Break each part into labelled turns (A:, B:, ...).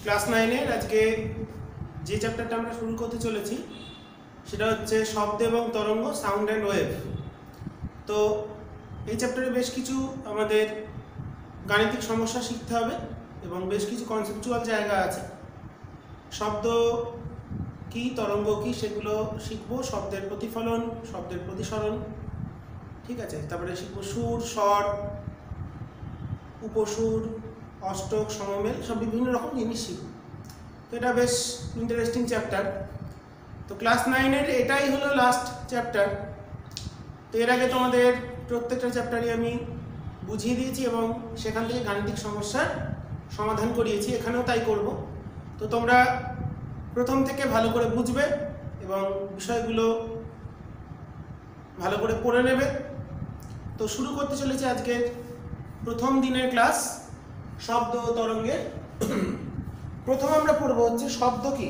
A: Class 9 এর আজকে যে চ্যাপ্টারটা আমরা শুরু করতে চলেছি সেটা হচ্ছে শব্দ এবং তরঙ্গ, সাউন্ড অ্যান্ড ওয়েভ। তো এই চ্যাপ্টারে বেশ কিছু আমাদের গাণিতিক সমস্যা শিখতে হবে এবং বেশ কিছু কনসেপচুয়াল জায়গা আছে। শব্দ কি, তরঙ্গ কি, সেগুলো শিখবো। শব্দের প্রতিফলন, শব্দের প্রতিসরণ, ঠিক আছে। তারপরে শিখবো সুর, স্বর, উপসুর, অষ্টক, সমমেল, সব বিভিন্ন রকম জিনিস শিখবো। তো এটা বেশ ইন্টারেস্টিং চ্যাপ্টার। তো ক্লাস 9 এর এটাই হলো লাস্ট চ্যাপ্টার। তো এর আগে তোমাদের প্রত্যেকটা চ্যাপ্টারই আমি বুঝিয়ে দিয়েছি এবং সেখান থেকে গাণিতিক সমস্যার সমাধান করিয়েছি, এখানেও তাই করব। তো তোমরা প্রথম থেকে ভালো করে বুঝবে এবং বিষয়গুলো ভালো করে পড়ে নেবে। তো শুরু করতে চলেছি আজকে প্রথম দিনের ক্লাস, শব্দ ও তরঙ্গের। প্রথম আমরা পড়ব হচ্ছে শব্দ কি।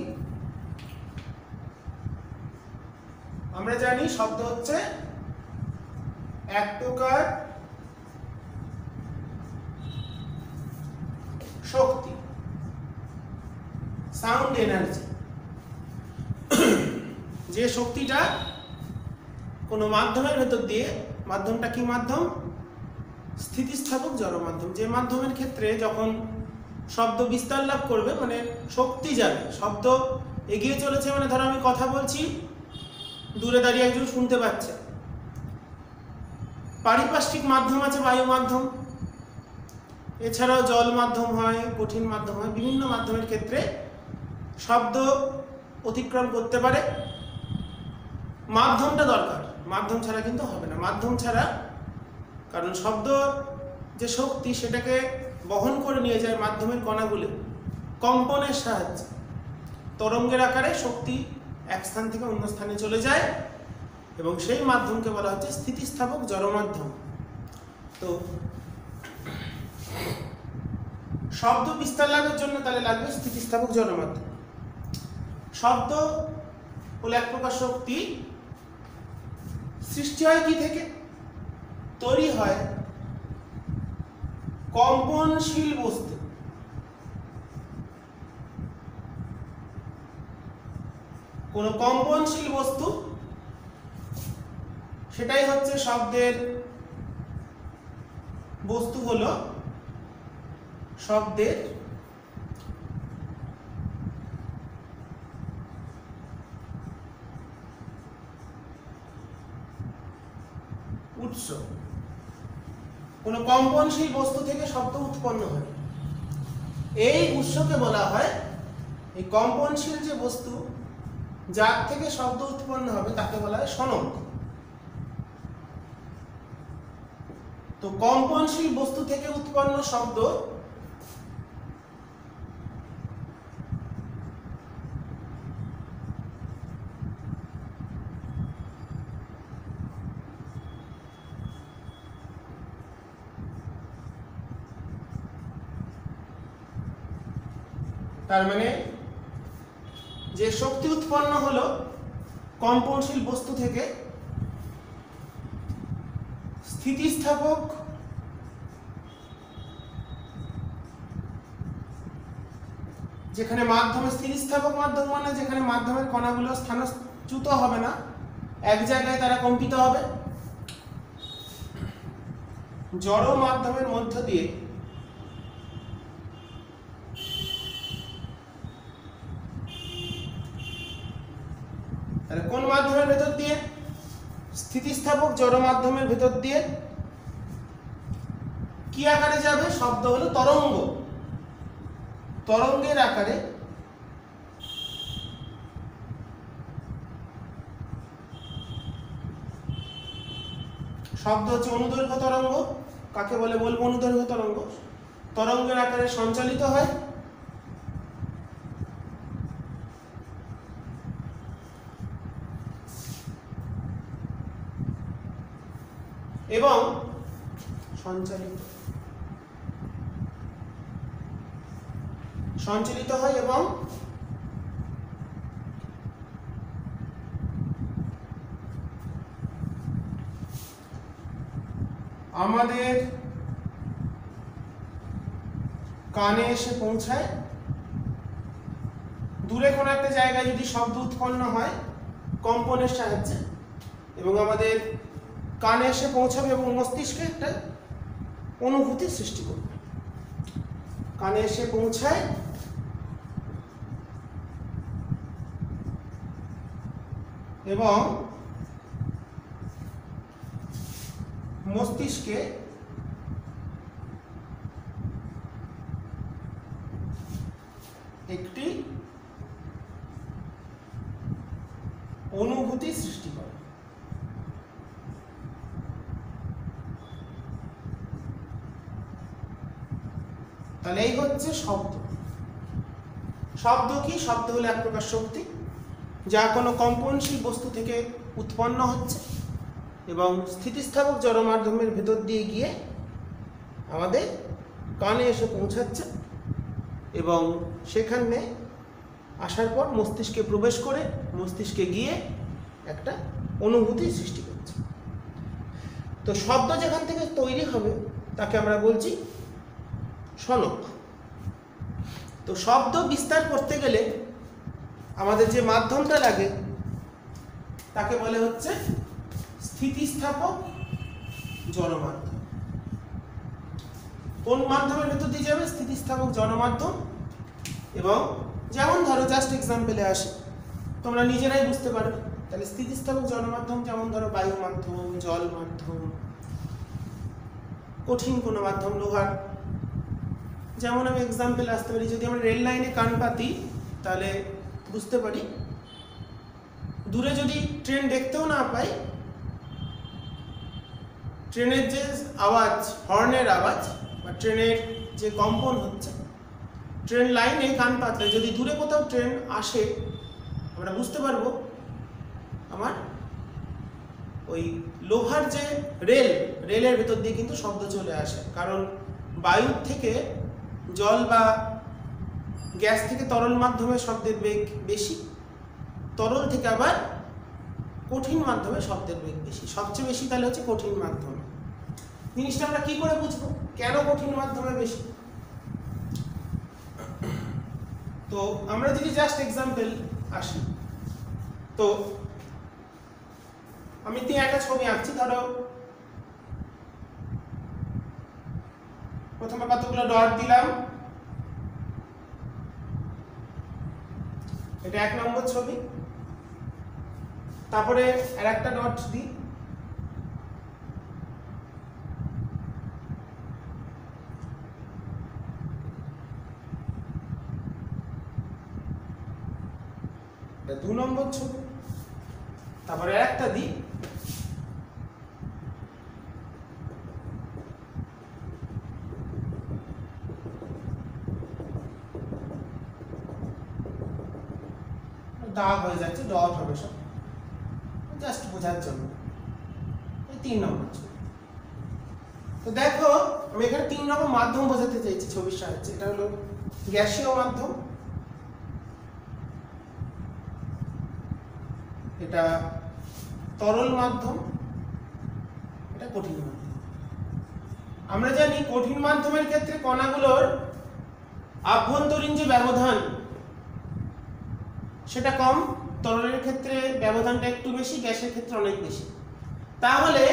A: আমরা জানি শব্দ হচ্ছে এক প্রকার শক্তি, সাউন্ড এনার্জি। যে শক্তিটা কোনো মাধ্যমের ভেতর দিয়ে, মাধ্যমটা কি মাধ্যম? স্থিতিস্থাপক জড় মাধ্যম। যে মাধ্যমের ক্ষেত্রে যখন শব্দ বিস্তার লাভ করবে, মানে শক্তি যাবে, শব্দ এগিয়ে চলেছে, মানে ধরো আমি কথা বলছি, দূরে দাঁড়িয়ে একজন শুনতে পাচ্ছে। পারিপার্শ্বিক মাধ্যম আছে বায়ু মাধ্যম, এছাড়াও জল মাধ্যম হয়, কঠিন মাধ্যম হয়। বিভিন্ন মাধ্যমের ক্ষেত্রে শব্দ অতিক্রম করতে পারে। মাধ্যমটা দরকার, মাধ্যম ছাড়া কিন্তু হবে না। মাধ্যম ছাড়া, কারণ শব্দ যে শক্তি সেটাকে বহন করে নিয়ে যায় মাধ্যমের কণাগুলো কম্পনের সাহায্যে। তরঙ্গের আকারে শক্তি এক স্থান থেকে অন্য স্থানে চলে যায় এবং সেই মাধ্যমকে বলা হচ্ছে স্থিতিস্থাপক জড় মাধ্যম। তো শব্দ বিস্তার লাভের জন্য তাহলে লাগবে স্থিতিস্থাপক জড় মাধ্যম। শব্দ হলো এক প্রকার শক্তি। সৃষ্টি হয় কি থেকে? তৈরি হয় কম্পনশীল বস্তু। কোন কম্পনশীল বস্তু, সেটাই হচ্ছে শব্দের বস্তু, হলো শব্দের উৎস। কোন কম্পনশীল বস্তু থেকে শব্দ উৎপন্ন হয়, এই উৎসকে বলা হয়, এই কম্পনশীল যে বস্তু যার থেকে শব্দ উৎপন্ন হবে তাকে বলা হয় সনক। তো কম্পনশীল বস্তু থেকে উৎপন্ন শব্দ তার মানে যে শক্তি উৎপন্ন হলো কম্পনশীল বস্তু থেকে, স্থিতিস্থাপক যেখানে মাধ্যমে, স্থিতিস্থাপক মাধ্যম মানে যেখানে মাধ্যমের কণাগুলো স্থানচ্যুত হবে না, এক জায়গায় তারা কম্পিত হবে। জড় মাধ্যমের মধ্য দিয়ে কোন মাধ্যমের ভেতর দিয়ে? স্থিতিস্থাপক জড় মাধ্যমের ভেতর দিয়ে কি আকারে যাবে? শব্দ হলো তরঙ্গ। তরঙ্গের আকারে শব্দ হচ্ছে অনুদৈর্ঘ্য তরঙ্গ। কাকে বলে বলবো অনুদৈর্ঘ্য তরঙ্গ? তরঙ্গের আকারে সঞ্চালিত হয় এবং সঞ্চালিত হয় এবং আমাদের কানে এসে পৌঁছায় দূরে কোনো একটা জায়গায় যদি শব্দ উৎপন্ন হয় কম্পনের সাহায্যে এবং আমাদের কানে এসে পৌঁছাবে এবং মস্তিষ্কে একটা অনুভূতি সৃষ্টি করবে। কানে এসে পৌঁছায় এবং মস্তিষ্কে একটি অনুভূতি সৃষ্টি করে। তাহলে এই হচ্ছে শব্দ। শব্দ কি? শব্দ হলো এক প্রকার শক্তি যা কোনো কম্পনশীল বস্তু থেকে উৎপন্ন হচ্ছে এবং স্থিতিস্থাপক জড় মাধ্যমের ভেতর দিয়ে গিয়ে আমাদের কানে এসে পৌঁছাচ্ছে এবং সেখানে আসার পর মস্তিষ্কে প্রবেশ করে মস্তিষ্কে গিয়ে একটা অনুভূতি সৃষ্টি করছে। তো শব্দ যেখান থেকে তৈরি হবে তাকে আমরা বলছি শনক। তো শব্দ বিস্তার করতে গেলে আমাদের যে মাধ্যমটা লাগে তাকে বলে হচ্ছে স্থিতিস্থাপক জড় মাধ্যম। কোন মাধ্যমের ভেতর দিয়ে যাবে? স্থিতিস্থাপক জড় মাধ্যম। এবং যেমন ধরো জাস্ট এক্সাম্পলে আসে, তোমরা নিজেরাই বুঝতে পারবে। তাহলে স্থিতিস্থাপক জড় মাধ্যম যেমন ধরো বায়ু মাধ্যম, জল মাধ্যম, কঠিন কোনো মাধ্যম লোহার। যেমন আমি এক্সাম্পল আসতে পারি, যদি আমরা রেল লাইনে কান পাতি তাহলে বুঝতে পারি। দূরে যদি ট্রেন দেখতেও না পাই, ট্রেনের যে আওয়াজ, হর্নের আওয়াজ বা ট্রেনের যে কম্পন হচ্ছে, ট্রেন লাইনে কান পাতলে যদি দূরে কোথাও ট্রেন আসে আমরা বুঝতে পারবো আমার ওই লোহার যে রেলের ভেতর দিয়ে কিন্তু শব্দ চলে আসে। কারণ বায়ুর থেকে জল বা গ্যাস থেকে তরল মাধ্যমে শব্দের বেগ বেশি, তরল থেকে আবার কঠিন মাধ্যমে শব্দের বেগ বেশি। সবচেয়ে বেশি তাহলে হচ্ছে কঠিন মাধ্যমে। জিনিসটা আমরা কি করে বুঝবো কেন কঠিন মাধ্যমে বেশি? তো আমরা যদি জাস্ট এক্সাম্পল আসি, তো আমি একটা ছবি আঁকছি। ধরো প্রথমে কতগুলো ডট দিলাম, এটা 1 নম্বর ছবি। তারপরে আর একটা ডট দিই, এটা 2 নম্বর ছবি। তারপরে আর একটা দিই, দাগ হয়ে যাচ্ছে, ডট হবে সব, জাস্ট বোঝার জন্য। 3 নম্বর ছবি। তো দেখো আমি এখানে 3 রকম মাধ্যম বোঝাতে চাইছি ছবির সাহায্যে। এটা হলো গ্যাসীয় মাধ্যম, এটা তরল মাধ্যম, এটা কঠিন মাধ্যম। আমরা জানি কঠিন মাধ্যমের ক্ষেত্রে কণাগুলোর আভ্যন্তরীণ যে ব্যবধান সেটা কম, তরলের ক্ষেত্রে ব্যবধানটা একটু বেশি, গ্যাসের ক্ষেত্রে অনেক বেশি। তাহলে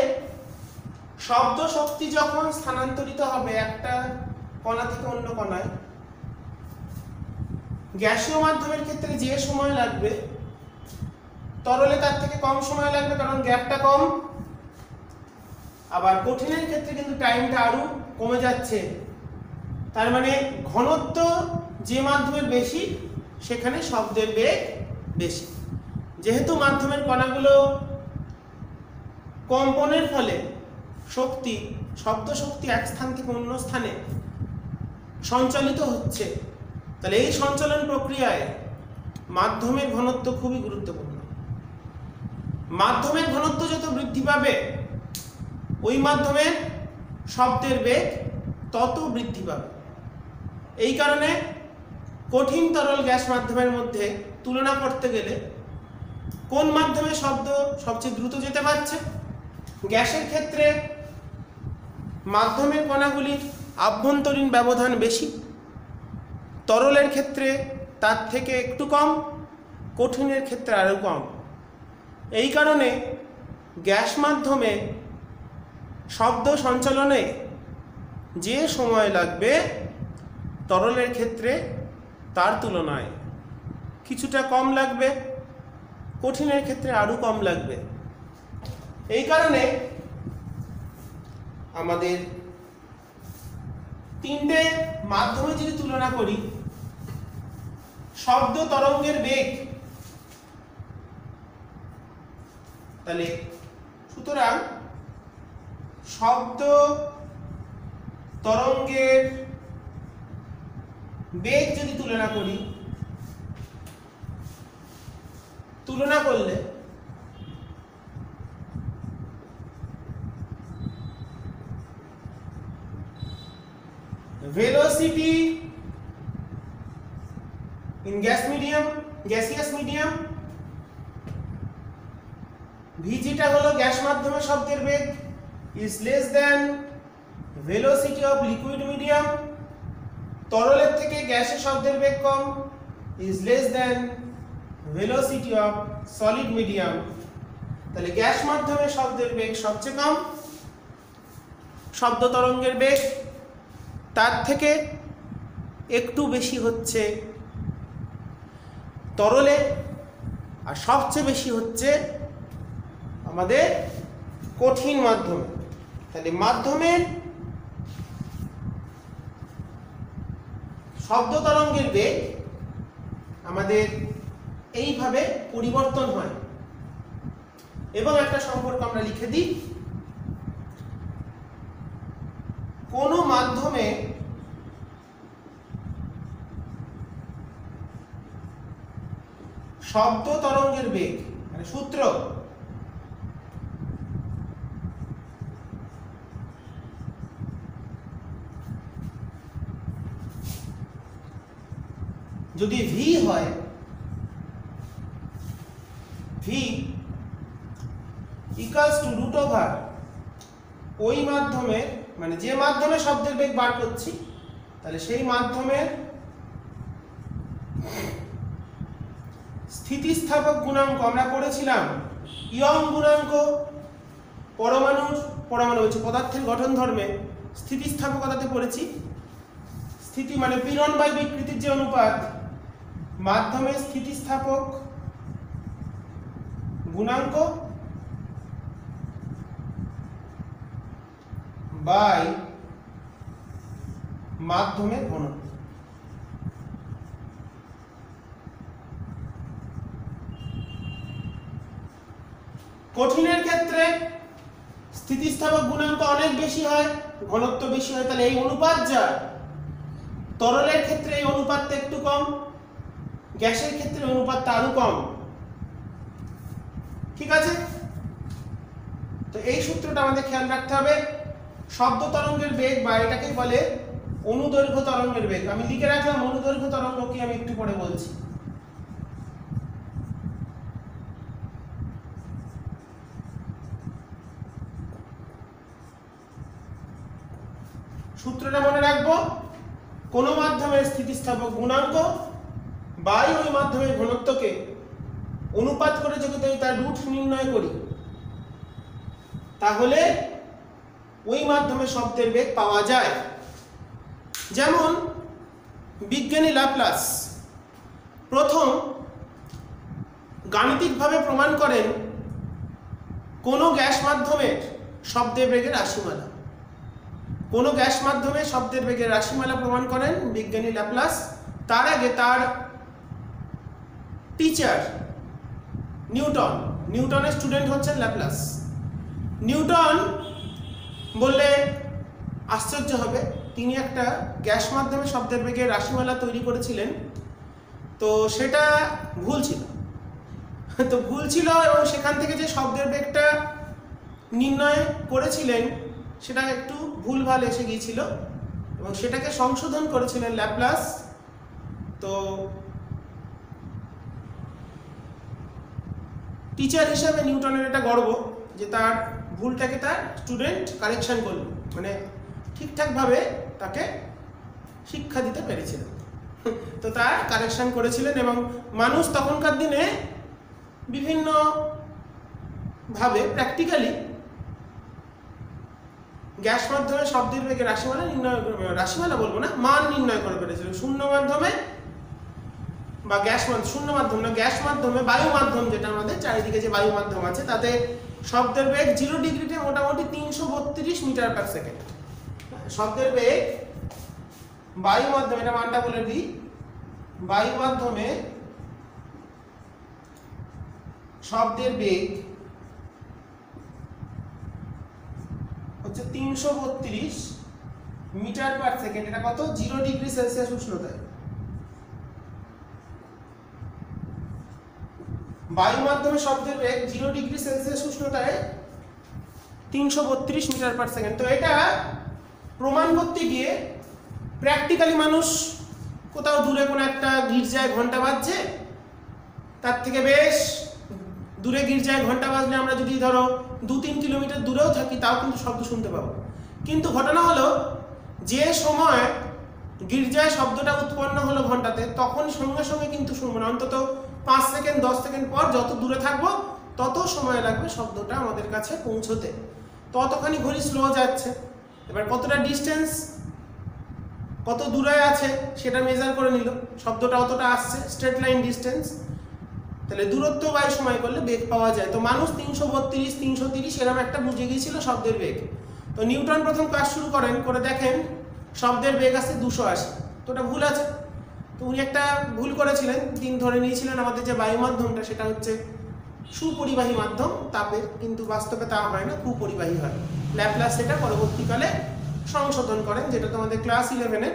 A: শব্দ শক্তি যখন স্থানান্তরিত হবে একটা কণা থেকে অন্য কণায়, গ্যাসীয় মাধ্যমের ক্ষেত্রে যে সময় লাগবে তরলে তার থেকে কম সময় লাগবে, কারণ গ্যাপটা কম। আবার কঠিনের ক্ষেত্রে কিন্তু টাইমটা আরো কমে যাচ্ছে। তার মানে ঘনত্ব যে মাধ্যমের বেশি সেখানে শব্দের বেগ বেশি। যেহেতু মাধ্যমের কণাগুলো কম্পনের ফলে শব্দ শক্তি এক স্থান থেকে অন্য স্থানে সঞ্চালিত হচ্ছে, তাহলে এই সঞ্চালন প্রক্রিয়ায় মাধ্যমের ঘনত্ব খুবই গুরুত্বপূর্ণ। মাধ্যমের ঘনত্ব যত বৃদ্ধি পাবে ওই মাধ্যমের শব্দের বেগ তত বৃদ্ধি পাবে। এই কারণে কঠিন তরল গ্যাস মাধ্যমের মধ্যে তুলনা করতে গেলে কোন মাধ্যমে শব্দ সবচেয়ে দ্রুত যেতে পারছে? গ্যাসের ক্ষেত্রে মাধ্যমের কণাগুলির আভ্যন্তরীণ ব্যবধান বেশি, তরলের ক্ষেত্রে তার থেকে একটু কম, কঠিনের ক্ষেত্রে আরও কম। এই কারণে গ্যাস মাধ্যমে শব্দ সঞ্চালনে যে সময় লাগবে তরলের ক্ষেত্রে তার তুলনায় কিছুটা কম লাগবে, কঠিনের ক্ষেত্রে আরও কম লাগবে। এই কারণে আমাদের তিনটে মাধ্যমে যদি তুলনা করি, শব্দ তরঙ্গের বেগ, তাহলে সুতরাং শব্দ তরঙ্গের বেগ যদি তুলনা করি, তুলনা করলে velocity in gaseous medium v যেটা হলো গ্যাস মাধ্যমে শব্দের বেগ is less than velocity of liquid medium, তরলের থেকে গ্যাসের শব্দের বেগ কম is less than velocity of solid medium। তাহলে গ্যাস মাধ্যমে শব্দের বেগ সবচেয়ে কম, শব্দ তরঙ্গের বেগ তার থেকে একটু বেশি হচ্ছে তরলে, আর সবচেয়ে বেশি হচ্ছে আমাদের কঠিন মাধ্যমে। তাহলে মাধ্যমের শব্দ তরঙ্গের বেগ আমাদের এইভাবে পরিবর্তন হয়। এবং একটা সম্পর্ক আমরা লিখে দিই, কোনো মাধ্যমে শব্দ তরঙ্গের বেগ মানে সূত্র যদি v হয়, v equals to root over ওই মাধ্যমে, মানে যে মাধ্যমে শব্দের বেগ বার করছি, তাহলে সেই মাধ্যমের স্থিতিস্থাপক গুণাঙ্ক আমরা পড়েছিলাম ইয়ং গুণাঙ্ক। পরমাণু হচ্ছে পদার্থের গঠন ধর্মে স্থিতিস্থাপকতাতে পড়েছি। স্থিতি মানে পীড়ন বাই বিকৃতির যে অনুপাত, মাধ্যমের স্থিতিস্থাপক গুণাঙ্ক বাই মাধ্যমের ঘনত্ব। কঠিনের ক্ষেত্রে স্থিতিস্থাপক গুণাঙ্ক অনেক বেশি হয়, ঘনত্ব বেশি হয়, তাহলে এই অনুপাত যা। তরলের ক্ষেত্রে এই অনুপাতটা একটু কম, গ্যাসের ক্ষেত্রে অনুপাতটা আরো কম। ঠিক আছে, তো এই সূত্রটা আমাদের খেয়াল রাখতে হবে। শব্দ তরঙ্গের বেগ বা এটাকেই বলে অনুদৈর্ঘ্য তরঙ্গের বেগ। আমি লিখে রাখলাম অনুদৈর্ঘ্য তরঙ্গ কি, আমি একটু পরে বলছি। সূত্রটা মনে রাখবো, কোন মাধ্যমের স্থিতিস্থাপক গুণাঙ্ক বাই ওই মাধ্যমের ঘনত্বকে অনুপাত করে যদি তার রুট নির্ণয় করি, তাহলে ওই মাধ্যমে শব্দের বেগ পাওয়া যায়। যেমন বিজ্ঞানী ল্যাপ্লাস প্রথম গাণিতিকভাবে প্রমাণ করেন কোনো গ্যাস মাধ্যমের শব্দের বেগের রাশিমালা। কোনো গ্যাস মাধ্যমে শব্দের বেগের রাশিমালা প্রমাণ করেন বিজ্ঞানী ল্যাপ্লাস। তার আগে তার টিচার নিউটনের স্টুডেন্ট হচ্ছেন ল্যাপ্লাস। নিউটন বললে আশ্চর্য হবে, তিনি একটা গ্যাস মাধ্যমে শব্দের বেগের রাশিমালা তৈরি করেছিলেন, তো সেটা ভুল ছিল। এবং সেখান থেকে যে শব্দের বেগটা নির্ণয় করেছিলেন সেটা একটু ভুলভাল এসে গিয়েছিল এবং সেটাকে সংশোধন করেছিলেন ল্যাপ্লাস। তো টিচার হিসাবে নিউটনের এটা গর্ব যে তার ভুলটাকে তার স্টুডেন্ট কারেকশন করল, মানে ঠিকঠাকভাবে তাকে শিক্ষা দিতে পেরেছিলেন। তো তার কারেকশন করেছিলেন এবং মানুষ তখনকার দিনে বিভিন্ন ভাবে প্র্যাকটিক্যালি গ্যাস মাধ্যমে শব্দের বেগে রাশিমালা বলবো না, মান নির্ণয় করে পেরেছিল। শূন্য মাধ্যমে বা শূন্য মাধ্যম না, গ্যাস মাধ্যমে বায়ু মাধ্যম, যেটা আমাদের চারিদিকে যে বায়ু মাধ্যম আছে, তাতে শব্দের বেগ 0 ডিগ্রিতে মোটামুটি 332 মিটার পার সেকেন্ড। শব্দের বেগ বায়ু মাধ্যমে, এটা মানটা বলে দিই, বায়ু মাধ্যমে শব্দের বেগ হচ্ছে 332 মিটার পার সেকেন্ড। এটা কত? 0 ডিগ্রি সেলসিয়াস উষ্ণতায়। বায়ু মাধ্যমে শব্দের বেগ 0 ডিগ্রি সেলসিয়াস উষ্ণতায় 332 মিটার পার সেকেন্ড। তো এটা প্রমাণ করতে গিয়ে প্র্যাকটিক্যালি মানুষ কোথাও দূরে কোনো একটা গির্জায় ঘন্টা বাজছে, তার থেকে বেশ দূরে গির্জায় ঘন্টা বাজলে আমরা যদি ধরো 2-3 কিলোমিটার দূরেও থাকি তাও কিন্তু শব্দ শুনতে পাবো। কিন্তু ঘটনা হলো যে সময় গির্জায় শব্দটা উৎপন্ন হলো ঘন্টাতে, তখন সঙ্গে সঙ্গে কিন্তু শুনবো না। অন্তত 5 সেকেন্ড 10 সেকেন্ড পর যত দূরে থাকবো তত সময় লাগবে শব্দটা আমাদের কাছে পৌঁছতে। ততখানি ঘড়ি স্লো যাচ্ছে। এবার কতটা ডিস্টেন্স, কত দূরে আছে সেটা মেজার করে নিল, শব্দটা অতটা আসছে, স্ট্রেট লাইন ডিস্টেন্স, তাহলে দূরত্ব বাই সময় করলে বেগ পাওয়া যায়। তো মানুষ 332 330 এরকম একটা বুঝে গিয়েছিল শব্দের বেগ। তো নিউটন প্রথম কাজ শুরু করেন, করে দেখেন শব্দের বেগ আছে 280। তো ওটা ভুল আছে। তো উনি একটা ভুল করেছিলেন, তিনি ধরে নিয়েছিলেন আমাদের যে বায়ু মাধ্যমটা সেটা হচ্ছে সুপরিবাহী মাধ্যম তাপের, কিন্তু বাস্তবে তা হয় না, কুপরিবাহী হয়। ল্যাপ্লাস সেটা পরবর্তীকালে সংশোধন করেন, যেটা তোমাদের ক্লাস 11-এ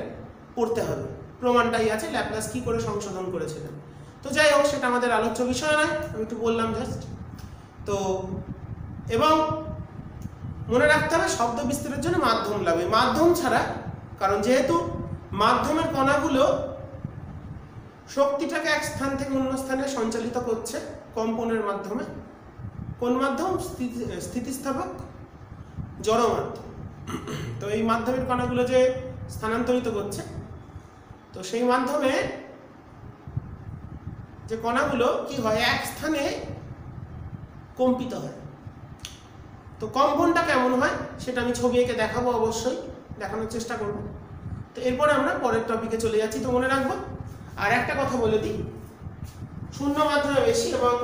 A: পড়তে হবে। প্রমাণটাই আছে ল্যাপ্লাস কি করে সংশোধন করেছিলেন। তো যাই হোক, সেটা আমাদের আলোচ্য বিষয় নয়, আমি একটু বললাম জাস্ট। তো এবং মনে রাখতে হবে শব্দ বিস্তারের জন্য মাধ্যম লাগবে। মাধ্যম ছাড়া, কারণ যেহেতু মাধ্যমের কণাগুলো শক্তিটাকে এক স্থান থেকে অন্য স্থানে সঞ্চালিত করছে কম্পনের মাধ্যমে। কোন মাধ্যম? স্থিতিস্থাপক জড় মাধ্যম। তো এই মাধ্যমের কণাগুলো যে স্থানান্তরিত করছে, তো সেই মাধ্যমে যে কণাগুলো কি হয়, এক স্থানে কম্পিত হয়। তো কম্পনটা কেমন হয় সেটা আমি ছবি এঁকে দেখাবো, অবশ্যই দেখানোর চেষ্টা করব। তো এরপরে আমরা পরের টপিকে চলে যাচ্ছি। তো মনে রাখবো, আর একটা কথা বলে দিই, শূন্য মাধ্যমে বেশি এবং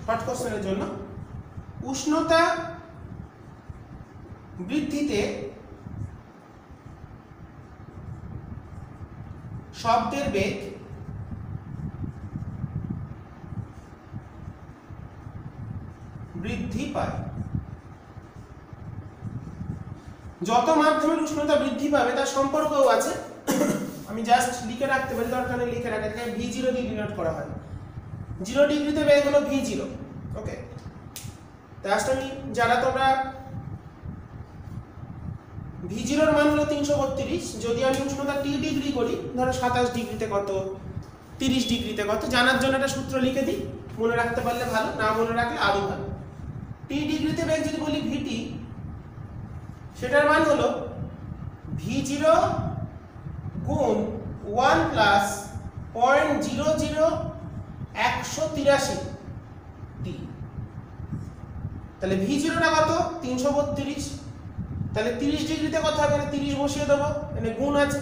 A: শর্ট কোশ্চেনের জন্য উষ্ণতা বৃদ্ধিতে শব্দের বেগ বৃদ্ধি পায়। যত মাধ্যমের উষ্ণতা বৃদ্ধি পাবে তার সম্পর্কও আছে। আমি জাস্ট লিখে রাখতে পারি, দরকার নেই লিখে রাখা, এটাকে V0 দিয়ে ডিনোট করা হয়। 0 ডিগ্রিতে বেগ হলো V0। ওকে, জাস্ট আমি যারা তোমরা V0 এর মান হলো 332, যদি আমি উষ্ণতা T ডিগ্রি করি, ধরো 27 ডিগ্রিতে কত, 30 ডিগ্রিতে কত, জানার জন্য একটা সূত্র লিখে দিই, মনে রাখতে পারলে ভালো, না মনে রাখলে আরো ভালো। T ডিগ্রিতে বেগ যদি বলি VT, সেটার মান হলো V0 গুণ 1 প্লাস 0.00183 T। তাহলে V0টা কত? 332। তাহলে 30 ডিগ্রিতে কত হবে? 30 বসিয়ে দেবো, মানে গুণ আছে,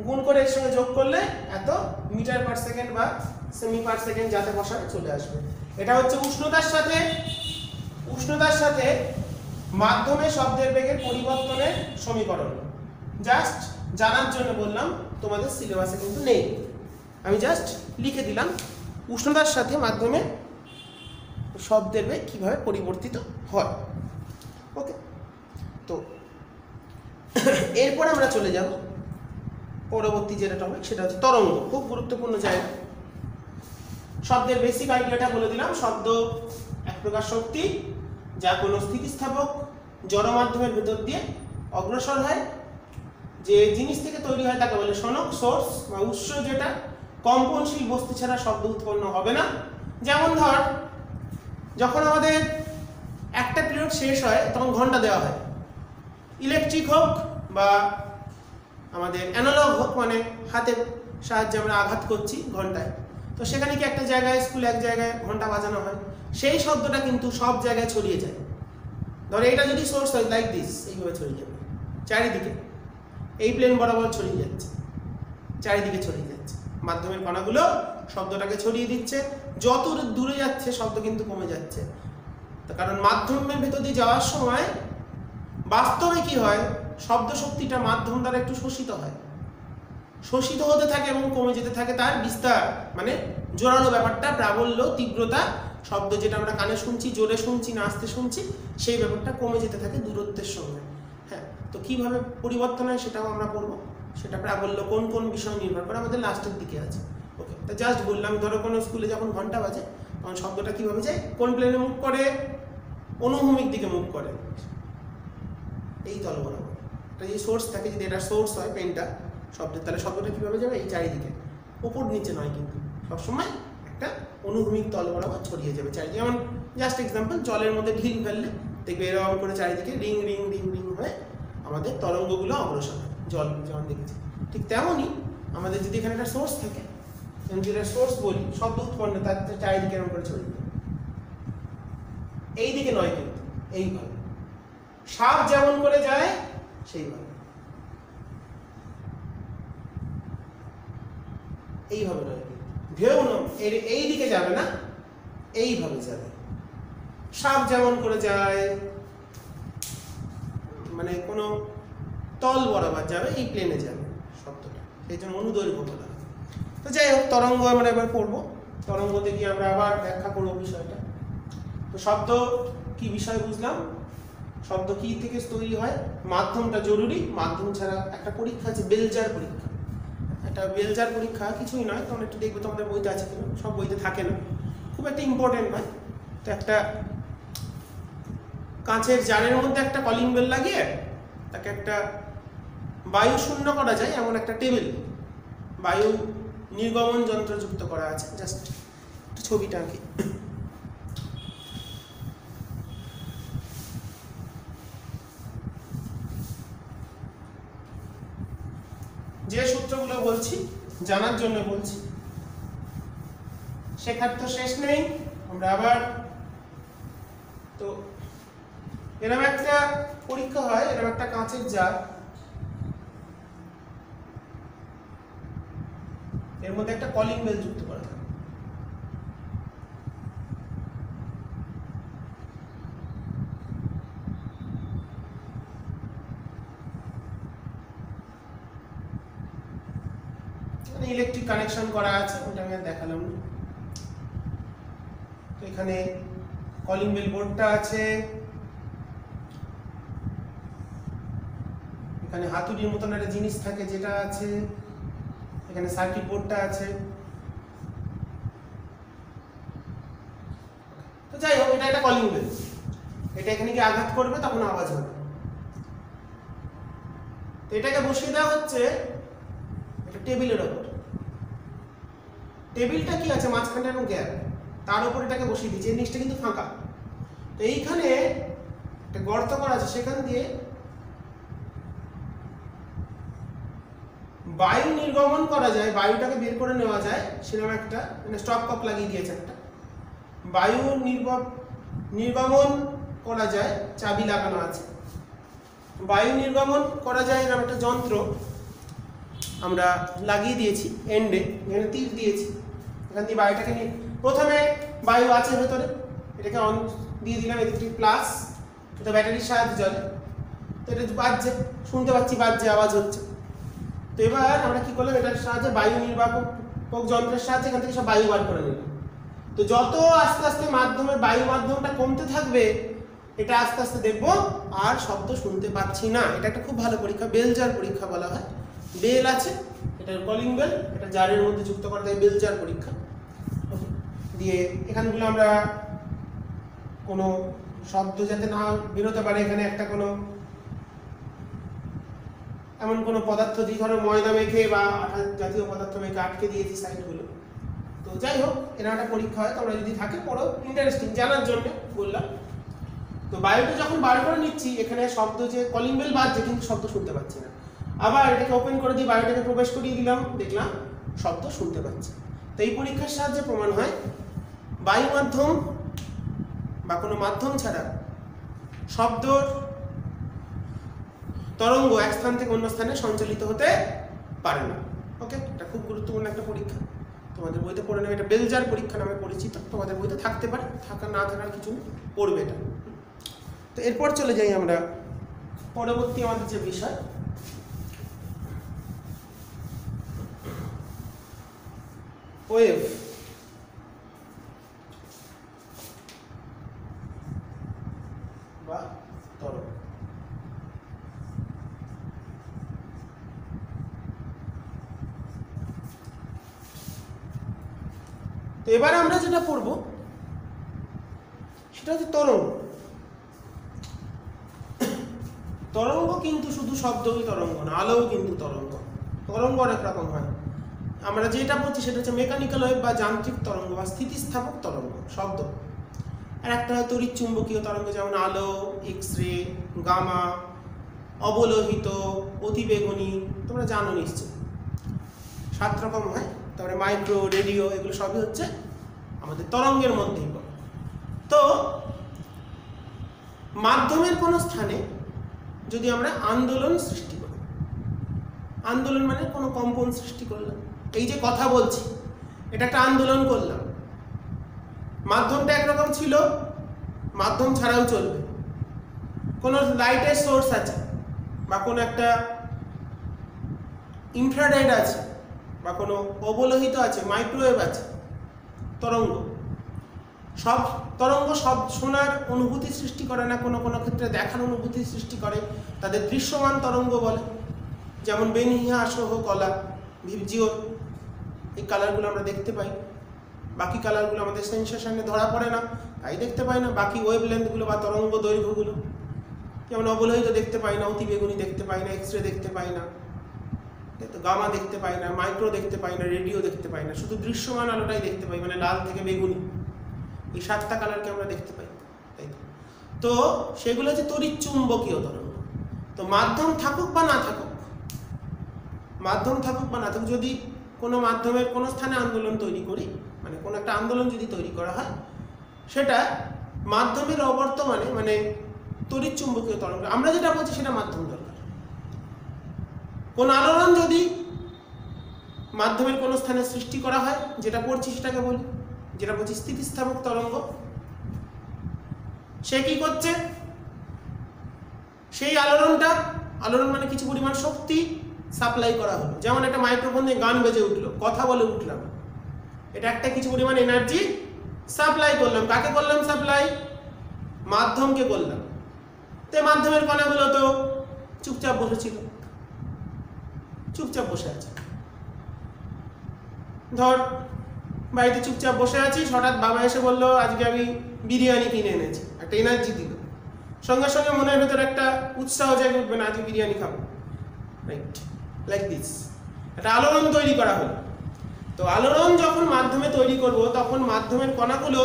A: গুণ করে এর সঙ্গে যোগ করলে এত মিটার পার সেকেন্ড বা সেমি পার সেকেন্ড যাতে বসাবে চলে আসবে। এটা হচ্ছে উষ্ণতার সাথে মাধ্যমে শব্দের বেগের পরিবর্তনের সমীকরণ। জাস্ট জানার জন্য বললাম, তোমাদের সিলেবাসে কিন্তু নেই, আমি জাস্ট লিখে দিলাম উষ্ণতার সাথে মাধ্যমে শব্দের বেগ কিভাবে পরিবর্তিত হয়। ওকে, তো এরপর আমরা চলে যাব পরবর্তী যেটা টপিক, সেটা হচ্ছে তরঙ্গ। খুব গুরুত্বপূর্ণ জায়গা। শব্দের বেসিক আইডিয়াটা বলে দিলাম। শব্দ এক প্রকার শক্তি, যা কোনো স্থিতিস্থাপক জড় মাধ্যমের ভেতর দিয়ে অগ্রসর হয়। যে জিনিস থেকে তৈরি হয় তাকে বলে শনক, সোর্স বা উৎস, যেটা কম্পনশীল বস্তু ছাড়া শব্দ উৎপন্ন হবে না। যেমন ধর, যখন আমাদের একটা পিরিয়ড শেষ হয় তখন ঘন্টা দেওয়া হয়, ইলেকট্রিক হোক বা আমাদের অ্যানালগ হোক, মানে হাতের সাহায্যে আমরা আঘাত করছি ঘন্টায়, তো সেখানে কি একটা জায়গায় স্কুলে এক জায়গায় ঘন্টা বাজানো হয়, সেই শব্দটা কিন্তু সব জায়গায় ছড়িয়ে যায়। ধরো এটা যদি সোর্স হয় লাইক দিস, এইভাবে ছড়িয়ে যাবে চারিদিকে, এই প্লেন বরাবর ছড়িয়ে যাচ্ছে, চারিদিকে ছড়িয়ে যাচ্ছে, মাধ্যমের কণাগুলো শব্দটাকে ছড়িয়ে দিচ্ছে, যত দূরে যাচ্ছে শব্দ কিন্তু কমে যাচ্ছে। তো কারণ মাধ্যমের ভেতর দিয়ে যাওয়ার সময় বাস্তবে কি হয়, শব্দ শক্তিটা মাধ্যম দ্বারা একটু শোষিত হয়, শোষিত হতে থাকে এবং কমে যেতে থাকে তার বিস্তার, মানে জোরালো ব্যাপারটা, প্রাবল্য, তীব্রতা, শব্দ যেটা আমরা কানে শুনছি, জোরে শুনছি না আস্তে শুনছি, সেই ব্যাপারটা কমে যেতে থাকে দূরত্বের সঙ্গে। হ্যাঁ, তো কিভাবে পরিবর্তন হয় সেটাও আমরা পড়বো, সেটা প্রাবল্য কোন কোন বিষয় নির্ভর করে আমাদের লাস্টের দিকে আছে। ওকে, তো জাস্ট বললাম, ধরো কোনো স্কুলে যখন ঘন্টা বাজে তখন শব্দটা কিভাবে যায়, কোন প্লেনে মুভ করে, অনুভূমিক দিকে মুভ করে, এই তল বরাবর। এটা যদি সোর্স থাকে, যদি এটা সোর্স হয় পেনটা শব্দের, তাহলে শব্দটা কিভাবে যাবে, এই চারিদিকে, ওপর নিচে নয়, কিন্তু সবসময় একটা অনুভূমিক তল বরাবর ছড়িয়ে যাবে চারিদিকে। যেমন জাস্ট এক্সাম্পল, জলের মধ্যে ঢিল ফেললে দেখবে এরকম করে চারিদিকে রিং রিং রিং রিং হয়ে আমাদের তরঙ্গগুলো অগ্রসর হয়, জল যেমন দেখেছি। ঠিক তেমনই আমাদের যদি এখানে একটা সোর্স থাকে, যেটা সোর্স বলি, শব্দ উৎপন্ন, তার চারিদিকে এরকম করে ছড়িয়ে যাবে, এই দিকে নয় কিন্তু এইভাবে, সাপ যেমন করে যায় সেইভাবে, এইভাবে নয়, ঢেউ এর এই দিকে যাবে না, এইভাবে যাবে, সাপ যেমন করে যায়, মানে কোনো তল বরাবর যাবে, এই প্লেনে যাবে শব্দটা, সেই জন্য অনুদৈর্ঘ্য বলা হয়। তো যাই হোক, তরঙ্গ আমরা এবার পড়বো, তরঙ্গ থেকে আমরা আবার ব্যাখ্যা করবো বিষয়টা। তো শব্দ কি বিষয় বুঝলাম, শব্দ কি থেকে তৈরি হয়, মাধ্যমটা জরুরি, মাধ্যম ছাড়া একটা পরীক্ষা আছে বেলজার পরীক্ষা, একটা বেলজার পরীক্ষা কিছুই নয়, তোমরা একটু দেখবে তোমাদের বইতে আছে কিনা, সব বইতে থাকে না, খুব একটা ইম্পর্টেন্ট নয়। তো একটা কাঁচের জারের মধ্যে একটা কলিং বেল লাগিয়ে তাকে একটা বায়ু শূন্য করা যায় এমন একটা টেবিল, বায়ু নির্গমন যন্ত্র যুক্ত করা আছে, জাস্ট একটু ছবিটা আঁকি। যে সূত্রগুলো বলছি জানার জন্য বলছি, শেখার তো শেষ নেই, আমরা আবার, তো এরকম একটা পরীক্ষা হয়, এরকম একটা কাঁচের জার, এর মধ্যে একটা কলিং বেল যুক্ত করা থাকে, ইলেকট্রিক কানেকশন করা আছে, ওটা আমি দেখালাম না। তো এখানে কলিং বেল বোর্ডটা আছে, এখানে হাতুড়ির মতন একটা জিনিস থাকে যেটা আছে, এখানে সার্কিট বোর্ডটা আছে। তো যাই হোক, এটা একটা কলিং বেল, এটা এখানে গিয়ে আঘাত করবে তখন আওয়াজ হবে। তো এটাকে বসিয়ে দেওয়া হচ্ছে একটা টেবিলের ওপর, টেবিলটা কি আছে মাঝখানে এবং গ্যাপ, তার উপর এটাকে বসিয়ে দিচ্ছি, এই নিচটা কিন্তু ফাঁকা। তো এইখানে একটা গর্ত করা আছে, সেখান দিয়ে বায়ু নির্গমন করা যায়, বায়ুটাকে বের করে নেওয়া যায়, সেরকম একটা মানে স্টপ কক লাগিয়ে দিয়েছে একটা, বায়ু নির্গমন করা যায়, চাবি লাগানো আছে, বায়ু নির্গমন করা যায় এরকম একটা যন্ত্র আমরা লাগিয়ে দিয়েছি এন্ডে, এখানে তীর দিয়েছি, এখান দিয়ে বায়ুটাকে নিয়ে, প্রথমে বায়ু আছে ভেতরে, এটাকে অন দিয়ে দিলাম, এদিকে প্লাস, এটা ব্যাটারির সাহায্যে চলে, তো এটা বাজছে, শুনতে পাচ্ছি বাজছে, আওয়াজ হচ্ছে। তো এবার আমরা কি করলাম, এটার সাহায্যে বায়ু নির্বাপক যন্ত্রের সাহায্যে এখান থেকে সব বায়ু বার করে নিলাম। তো যত আস্তে আস্তে মাধ্যমের বায়ু মাধ্যমটা কমতে থাকবে, এটা আস্তে আস্তে দেখবো আর শব্দ শুনতে পাচ্ছি না। এটা একটা খুব ভালো পরীক্ষা, বেলজার পরীক্ষা বলা হয়। বেল আছে, এটা কলিং বেল, এটা জারের মধ্যে যুক্ত করা যায়, বেলজার পরীক্ষা দিয়ে এখানগুলো আমরা কোনো শব্দ যাতে না বেরোতে পারে, এখানে একটা কোনো এমন কোনো পদার্থ দিয়ে, ধরো ময়দা মেখে বা আঠা জাতীয় পদার্থ মেখে আটকে দিয়েছি সাইডগুলো। তো যাই হোক, এরকম একটা পরীক্ষা হয়, তোমরা যদি থাকে পড়ো, ইন্টারেস্টিং, জানার জন্য বললাম। তো বায়ুটা যখন বার করে নিচ্ছি, এখানে শব্দ যে কলিং বেল বাজছে কিন্তু শব্দ শুনতে পাচ্ছি না, আবার এটাকে ওপেন করে দিয়ে বায়ুটাকে প্রবেশ করিয়ে দিলাম, দেখলাম শব্দ শুনতে পাচ্ছি। তো এই পরীক্ষার সাহায্যে প্রমাণ হয় বায়ু মাধ্যম বা কোনো মাধ্যম ছাড়া শব্দর তরঙ্গ এক স্থান থেকে অন্য স্থানে সঞ্চালিত হতে পারে না। ওকে, এটা খুব গুরুত্বপূর্ণ একটা পরীক্ষা, তোমাদের বইতে পড়ে নেবে। এটা বেলজার পরীক্ষা নামে পরিচিত, তোমাদের বইতে থাকতে পারে, থাকা না থাকার কিছু পড়বে এটা। তো এরপর চলে যাই আমরা পরবর্তী আমাদের যে বিষয়, ওয়েভ। বা তরঙ্গ। তো এবারে আমরা যেটা পড়ব সেটা হচ্ছে তরঙ্গ। তরঙ্গ কিন্তু শুধু শব্দই তরঙ্গ না, আলোও কিন্তু তরঙ্গ। তরঙ্গ অনেক রকম হয়। আমরা যেটা বলছি সেটা হচ্ছে মেকানিক্যাল ওয়েভ বা যান্ত্রিক তরঙ্গ বা স্থিতিস্থাপক তরঙ্গ শব্দ। আর একটা হয় তড়িৎ চুম্বকীয় তরঙ্গ, যেমন আলো, এক্স রে, গামা, অবলোহিত, অতিবেগুনি, তোমরা জানো নিশ্চয় 7 রকম হয়। তারপরে মাইক্রো, রেডিও, এগুলো সবই হচ্ছে আমাদের তরঙ্গের মধ্যেই পড়ে। তো মাধ্যমের কোনো স্থানে যদি আমরা আন্দোলন সৃষ্টি করি, আন্দোলন মানে কোনো কম্পন সৃষ্টি করলাম, এই যে কথা বলছি এটা একটা আন্দোলন করলাম। মাধ্যমটা একরকম ছিল, মাধ্যম ছাড়াও চলবে। কোনো লাইটের সোর্স আছে বা কোনো একটা ইনফ্রারেড আছে বা কোনো অবলোহিত আছে, মাইক্রোওয়েভ আছে, তরঙ্গ। সব তরঙ্গ সব শোনার অনুভূতি সৃষ্টি করে না, কোনো কোনো ক্ষেত্রে দেখার অনুভূতি সৃষ্টি করে, তাদের দৃশ্যমান তরঙ্গ বলে। যেমন বেনিহা, আসহ, কলা, ভিবজিওর, এই কালারগুলো আমরা দেখতে পাই। বাকি কালারগুলো আমাদের সেন্সেশনে ধরা পড়ে না, তাই দেখতে পাই না। বাকি ওয়েভ লেন্থগুলো বা তরঙ্গ দৈর্ঘ্যগুলো, যেমন অবলোহিত দেখতে পাই না, অতিবেগুনি দেখতে পাই না, এক্স রে দেখতে পাই না, গামা দেখতে পাই না, মাইক্রো দেখতে পাই না, রেডিও দেখতে পাই না, শুধু দৃশ্যমান আলোটাই দেখতে পাই, মানে লাল থেকে বেগুনি, এই 7টা কালারকে আমরা দেখতে পাই, তাই তো সেগুলো হচ্ছে তড়িৎ চুম্বকীয় তরঙ্গ। তো মাধ্যম থাকুক বা না থাকুক, মাধ্যম থাকুক বা না থাকুক, যদি কোনো মাধ্যমের কোনো স্থানে আন্দোলন তৈরি করি, মানে কোনো একটা আন্দোলন যদি তৈরি করা হয়, সেটা মাধ্যমের অবর্তমানে মানে তড়িৎ চুম্বকীয় তরঙ্গ, আমরা যেটা বলছি সেটা মাধ্যম দরকার। কোন আলোড়ন যদি মাধ্যমের কোনো স্থানে সৃষ্টি করা হয়, যেটা পড়ছি সেটাকে বলি, যেটা বলছি স্থিতিস্থাপক তরঙ্গ। সে কি করছে, সেই আলোড়নটা, আলোড়ন মানে কিছু পরিমাণ শক্তি সাপ্লাই করা হলো। যেমন একটা মাইক্রোফোন দিয়ে গান বেজে উঠলো, কথা বলে উঠলাম, এটা একটা কিছু পরিমাণ এনার্জি সাপ্লাই করলাম। কাকে করলাম সাপ্লাই? মাধ্যমকে করলাম। তো মাধ্যমের কণাগুলো তো চুপচাপ বসেছিল, চুপচাপ বসে আছে। ধর বাড়িতে চুপচাপ বসে আছি, হঠাৎ বাবা এসে বললো আজকে আমি বিরিয়ানি কিনে এনেছি, একটা এনার্জি দিল, সঙ্গে সঙ্গে মনের ভেতরে একটা উৎসাহ জেগে উঠবে না, আজকে বিরিয়ানি খাবো, রাইট? লাইক দিস একটা আলোড়ন তৈরি করা হলো। তো আলোড়ন যখন মাধ্যমে তৈরি করব, তখন মাধ্যমের কণাগুলো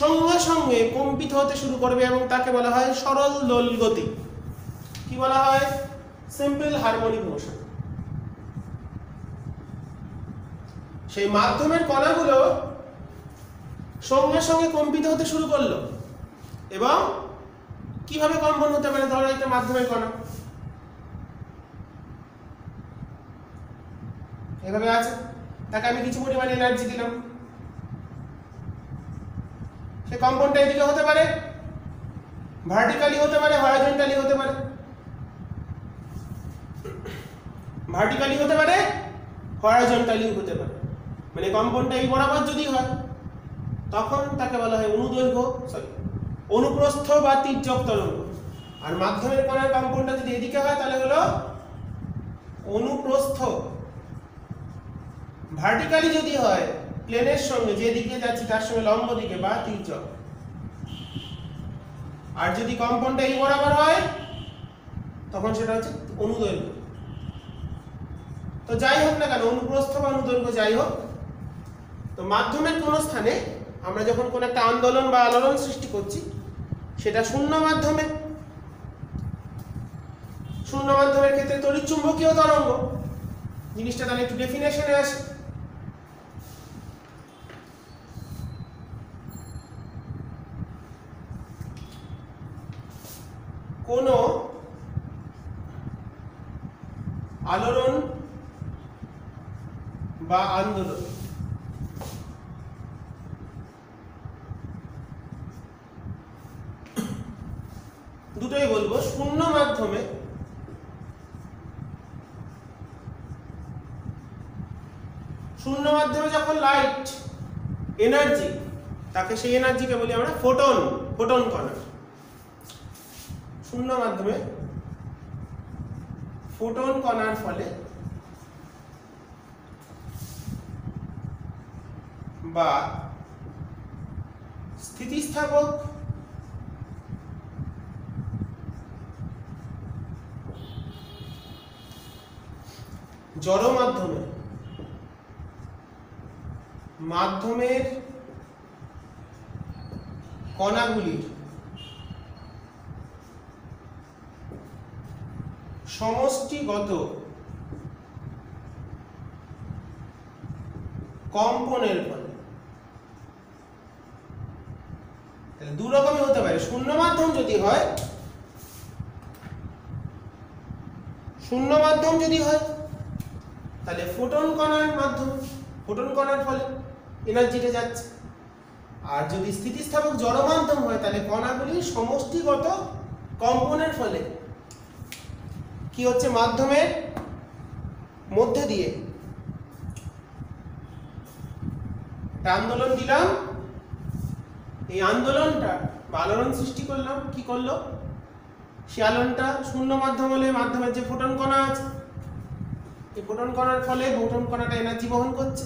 A: সঙ্গে সঙ্গে কম্পিত হতে শুরু করবে এবং তাকে বলা হয় সরল দোল গতি। কি বলা হয়? Simple harmonic motion. সেই মাধ্যমের কণাগুলো সঙ্গে সঙ্গে কম্পিত হতে শুরু করলো। এবং কিভাবে কম্পন হতে পারে? ধরো একটা মাধ্যমের কণা এভাবে আছে, তাকে আমি কিছু পরিমাণ এনার্জি দিলাম, সে কম্পনটা এদিকে হতে পারে, ভার্টিক্যালি হতে পারে, হরাইজন্টালি হতে পারে। ভার্টিক্যালি হতে পারে, হরাইজন্টালি হতে পারে। মানে কম্পনটা এই বরাবর যদি হয়, তখন তাকে বলা হয় অনুদৈর্ঘ্য, অনুপ্রস্থ বা তির্যক তরঙ্গ। আর মাধ্যমের কণার কম্পনটা যদি এদিকে হয়, তাহলে হলো অনুপ্রস্থ। ভার্টিক্যালি যদি হয়, প্লেনের সঙ্গে যেদিকে যাচ্ছি তার সঙ্গে লম্ব দিকে বা তির্যক। আর যদি কম্পনটা এই বরাবর হয়, তখন সেটা হচ্ছে অনুদৈর্ঘ্য। তো যাই হোক না কেন, অনুপ্রস্থ বা অনুদৈর্ঘ্য যাই হোক, তো মাধ্যমের কোন স্থানে আমরা যখন কোন একটা আন্দোলন বা আলোড়ন সৃষ্টি করছি, সেটা শূন্য মাধ্যমে, শূন্য মাধ্যমের ক্ষেত্রে তড়িৎচুম্বকীয় তরঙ্গ। জিনিসটা তাহলে একটু ডেফিনেশনে আসে। কোন আলোড়ন বা আন্দোলন দুটোই বলবো, শূন্য মাধ্যমে যখন লাইট এনার্জি, তাকে সেই এনার্জিকে বলি আমরা ফোটন কণা। শূন্য মাধ্যমে ফোটন কণার ফলে বা স্থিতিস্থাপক জড় মাধ্যমের কণাগুলির সমষ্টিগত কম্পনের ফলে, দু রকমই হতে পারে। শূন্য মাধ্যম যদি হয় তাহলে ফোটন কণার ফলে এনার্জিটা যাচ্ছে। আর যদি স্থিতিস্থাপক জড় মাধ্যম হয় তাহলে কণাগুলির সমষ্টিগত কম্পনের ফলে কি হচ্ছে, মাধ্যমের মধ্যে দিয়ে আন্দোলন দিলাম, এই আন্দোলনটা বা আলোড়ন সৃষ্টি করলাম, কি করলো, সে আলোড়নটা শূন্য মাধ্যম হলে মাধ্যমের যে ফোটন কণা আছে, এই ফোটন কণার ফলে ফোটন কণাটা এনার্জি বহন করছে।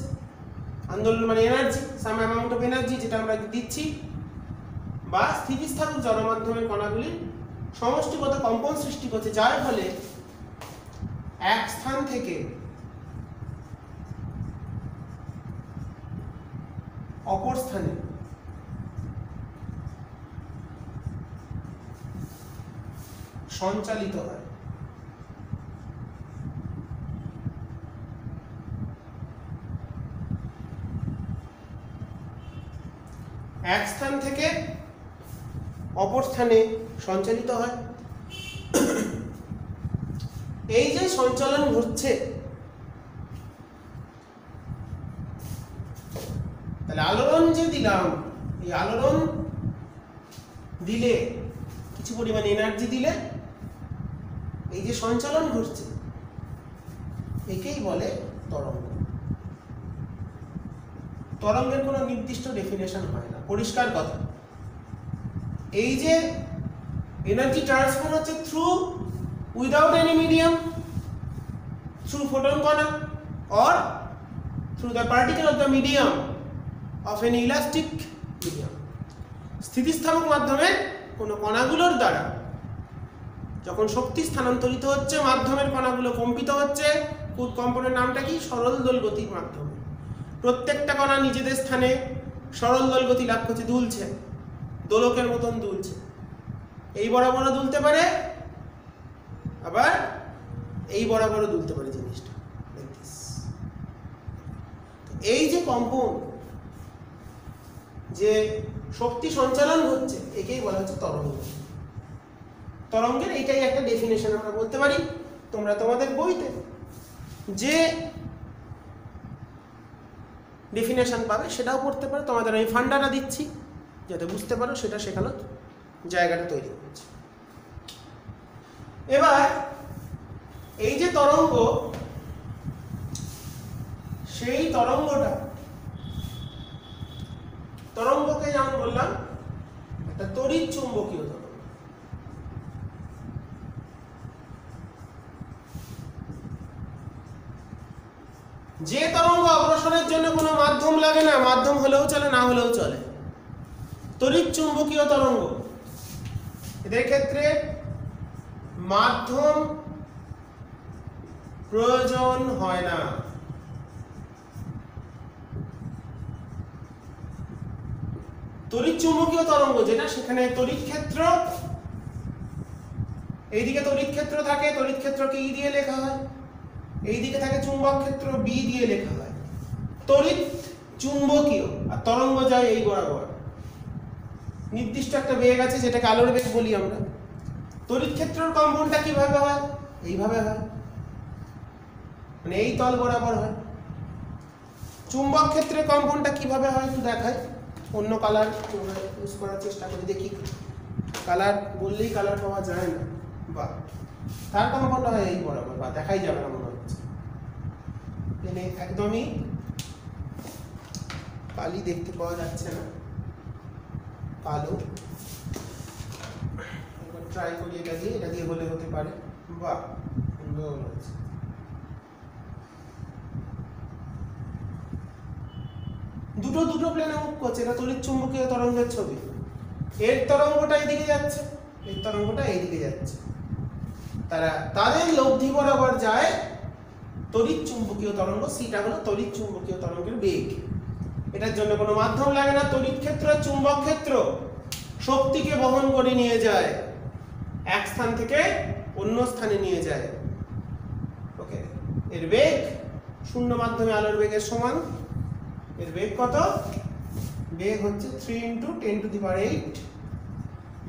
A: আন্দোলন মানে energy, some amount of energy যেটা আমরা দিচ্ছি। বা স্থিতিস্থাপক জড় মাধ্যমের কণাগুলি সমষ্টিগত কম্পন সৃষ্টি করছে, যার ফলে এক স্থান থেকে অপর স্থানে সঞ্চালিত হয়। এক স্থান থেকে অপর স্থানে সঞ্চালিত হয়। এই যে সঞ্চালন ঘটছে, তাহলে আলোড়ন যে দিলাম, এই আলোড়ন দিলে কিছু পরিমাণ এনার্জি দিলে এই যে সঞ্চালন ঘটছে একেই বলে তরঙ্গ। তরঙ্গের কোনো নির্দিষ্ট ডেফিনেশন হয় না, পরিষ্কার কথা। এই যে এনার্জি ট্রান্সফার হচ্ছে through without any medium, through photon কণা or through the particle of the medium of an elastic medium। স্থিতিস্থাপক মাধ্যমে কোনো কণাগুলোর দ্বারা যখন শক্তি স্থানান্তরিত হচ্ছে, মাধ্যমের কণাগুলো কম্পিত হচ্ছে। কম্পনের নামটা কি, সরল দোলগতির মাধ্যমে। প্রত্যেকটা কণা নিজেদের স্থানে সরল দোলগতি লাভ করছে, দুলছে, দোলকের মতন দুলছে। এই বরাবরও দুলতে পারে, আবার এই বরাবরও দুলতে পারে জিনিসটা। এই যে কম্পন, যে শক্তি সঞ্চালন হচ্ছে, একেই বলা হচ্ছে তরঙ্গ। তরঙ্গের এইটাই একটা ডেফিনেশন আমরা বলতে পারি। তোমরা তোমাদের বইতে যে ডেফিনেশন পাবে সেটাও পড়তে পারো। তোমাদের আমি ফান্ডাটা দিচ্ছি যাতে বুঝতে পারো, সেটা শেখানোর জায়গাটা তৈরি করছি। এবার এই যে তরঙ্গ, সেই তরঙ্গকে যেমন বললাম একটা তড়িৎ চুম্বকীয় তরঙ্গ। যে তরঙ্গ অগ্রসরের জন্য কোনো মাধ্যম লাগে না, মাধ্যম হলেও চলে, না হলেও চলে, তড়িৎ চুম্বকীয় তরঙ্গ। এদের ক্ষেত্রে মাধ্যম প্রয়োজন হয় না। তড়িৎ চুম্বকীয় তরঙ্গ যেটা, সেখানে তড়িৎ ক্ষেত্র এইদিকে তড়িৎ ক্ষেত্র থাকে, তড়িৎ ক্ষেত্রকে ই দিয়ে লেখা হয়, এইদিকে থাকে চুম্বক ক্ষেত্র, বি দিয়ে লেখা হয়। তড়িৎ চুম্বকীয় আর তরঙ্গ যায় এই বরাবর, নির্দিষ্ট একটা বেগ আছে যেটাকে আলোর বেগ বলি আমরা। তড়িৎ ক্ষেত্রের কম্পনটা কিভাবে হয়? এইভাবে হয়, মানে এই তল বরাবর হয়। চুম্বক ক্ষেত্রের কম্পনটা কিভাবে হয় একটু দেখাই, অন্য কালার ইউজ করার চেষ্টা করি, দেখি। কালার বললেই কালার পাওয়া যায় না, বা তার কম্পনটা হয় এই বরাবর, বা দেখাই যাবে না মনে হচ্ছে। এনে একদমই কালি দেখতে পাওয়া যাচ্ছে না, কালো। একবার ট্রাই করি এটা দিয়ে হলে হতে পারে। বাহ, সুন্দর হয়েছে। দুটো প্লেনে মুভ করছে, এটা তড়িৎ চুম্বকীয় তরঙ্গের ছবি। এর তরঙ্গটা এইদিকে যাচ্ছে, এর তরঙ্গটা এইদিকে যাচ্ছে, তাদের লব্ধি বরাবর যায় তড়িৎ চুম্বকীয় তরঙ্গ। সিটা হলো তড়িৎ চুম্বকীয় তরঙ্গের বেগ। এটার জন্য কোনো মাধ্যম লাগে না। তড়িৎ ক্ষেত্র, চুম্বক ক্ষেত্র শক্তিকে বহন করে নিয়ে যায়, এক স্থান থেকে অন্য স্থানে নিয়ে যায়। ওকে, এর বেগ শূন্য মাধ্যমে আলোর বেগের সমান। এর বেগ কত? বেগ হচ্ছে 3 × 10⁸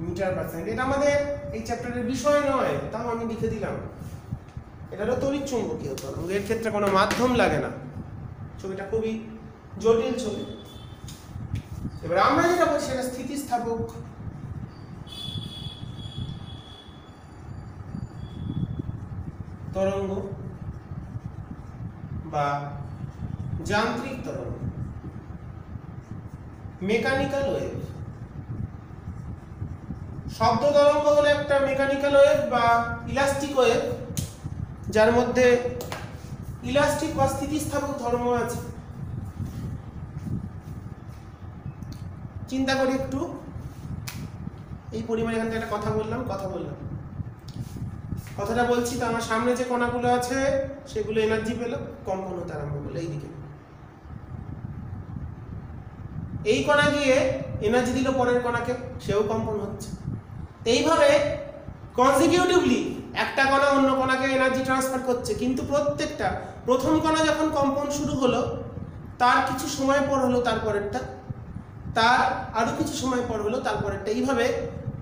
A: মিটার পার সেকেন্ড। এটা আমাদের এই চ্যাপ্টারের বিষয় নয়, তাও আমি লিখে দিলাম। এটা হলো তড়িৎ চুম্বকীয় তরঙ্গ, এর ক্ষেত্রে কোনো মাধ্যম লাগে না। ছবিটা খুবই জটিল ছবি। এবার আমরা যেটা বলছি সেটা স্থিতিস্থাপক তরঙ্গ বা যান্ত্রিক তরঙ্গ, মেকানিক্যাল ওয়েভ। শব্দ তরঙ্গ হলো একটা মেকানিক্যাল ওয়েভ বা ইলাস্টিক ওয়েভ, যার মধ্যে ইলাস্টিক বা স্থিতিস্থাপক ধর্ম আছে। চিন্তা করি একটু, এই পরিমাণে এখান থেকে একটা কথা বললাম। কথাটা বলছি তো আমার সামনে যে কণাগুলো আছে সেগুলো এনার্জি পেল, কম্পন হতে আরম্ভ করলো এইদিকে। এই কণা গিয়ে এনার্জি দিল পরের কণাকে, সেও কম্পন হচ্ছে। এইভাবে কনজিকিউটিভলি একটা কণা অন্য কণাকে এনার্জি ট্রান্সফার করছে, কিন্তু প্রত্যেকটা প্রথম কণা যখন কম্পন শুরু হলো তার কিছু সময় পর হলো তারপরেরটা, তার আরো কিছু সময় পর হলো তারপরেরটা। এইভাবে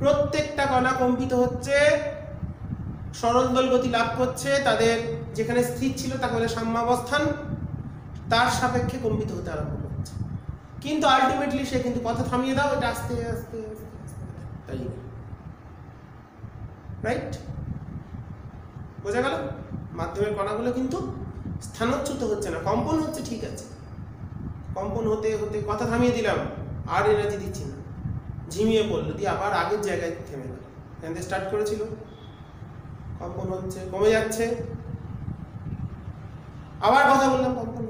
A: প্রত্যেকটা কণা কম্পিত হচ্ছে, সরল দোল গতি লাভ করছে, তাদের যেখানে স্থির ছিল তাকে বলে সাম্যাবস্থান, তার সাপেক্ষে কম্পিত হতে আরম্ভ করছে। কিন্তু আলটিমেটলি সে কিন্তু কথা থামিয়ে দাও, এটা আস্তে আস্তে তাই, রাইট? বোঝা গেল? মাধ্যমের কণাগুলো কিন্তু স্থানচ্যুত হচ্ছে না, কম্পন হচ্ছে, ঠিক আছে। কম্পন হতে হতে কথা থামিয়ে দিলাম, আর এনার্জি দিচ্ছি না, ঝিমিয়ে পড়লো, দিয়ে আবার আগের জায়গায় থেমে গেল। এখান থেকে স্টার্ট করেছিল, কম্পন হচ্ছে, কমে যাচ্ছে, আবার কথা বললাম, কম্পন,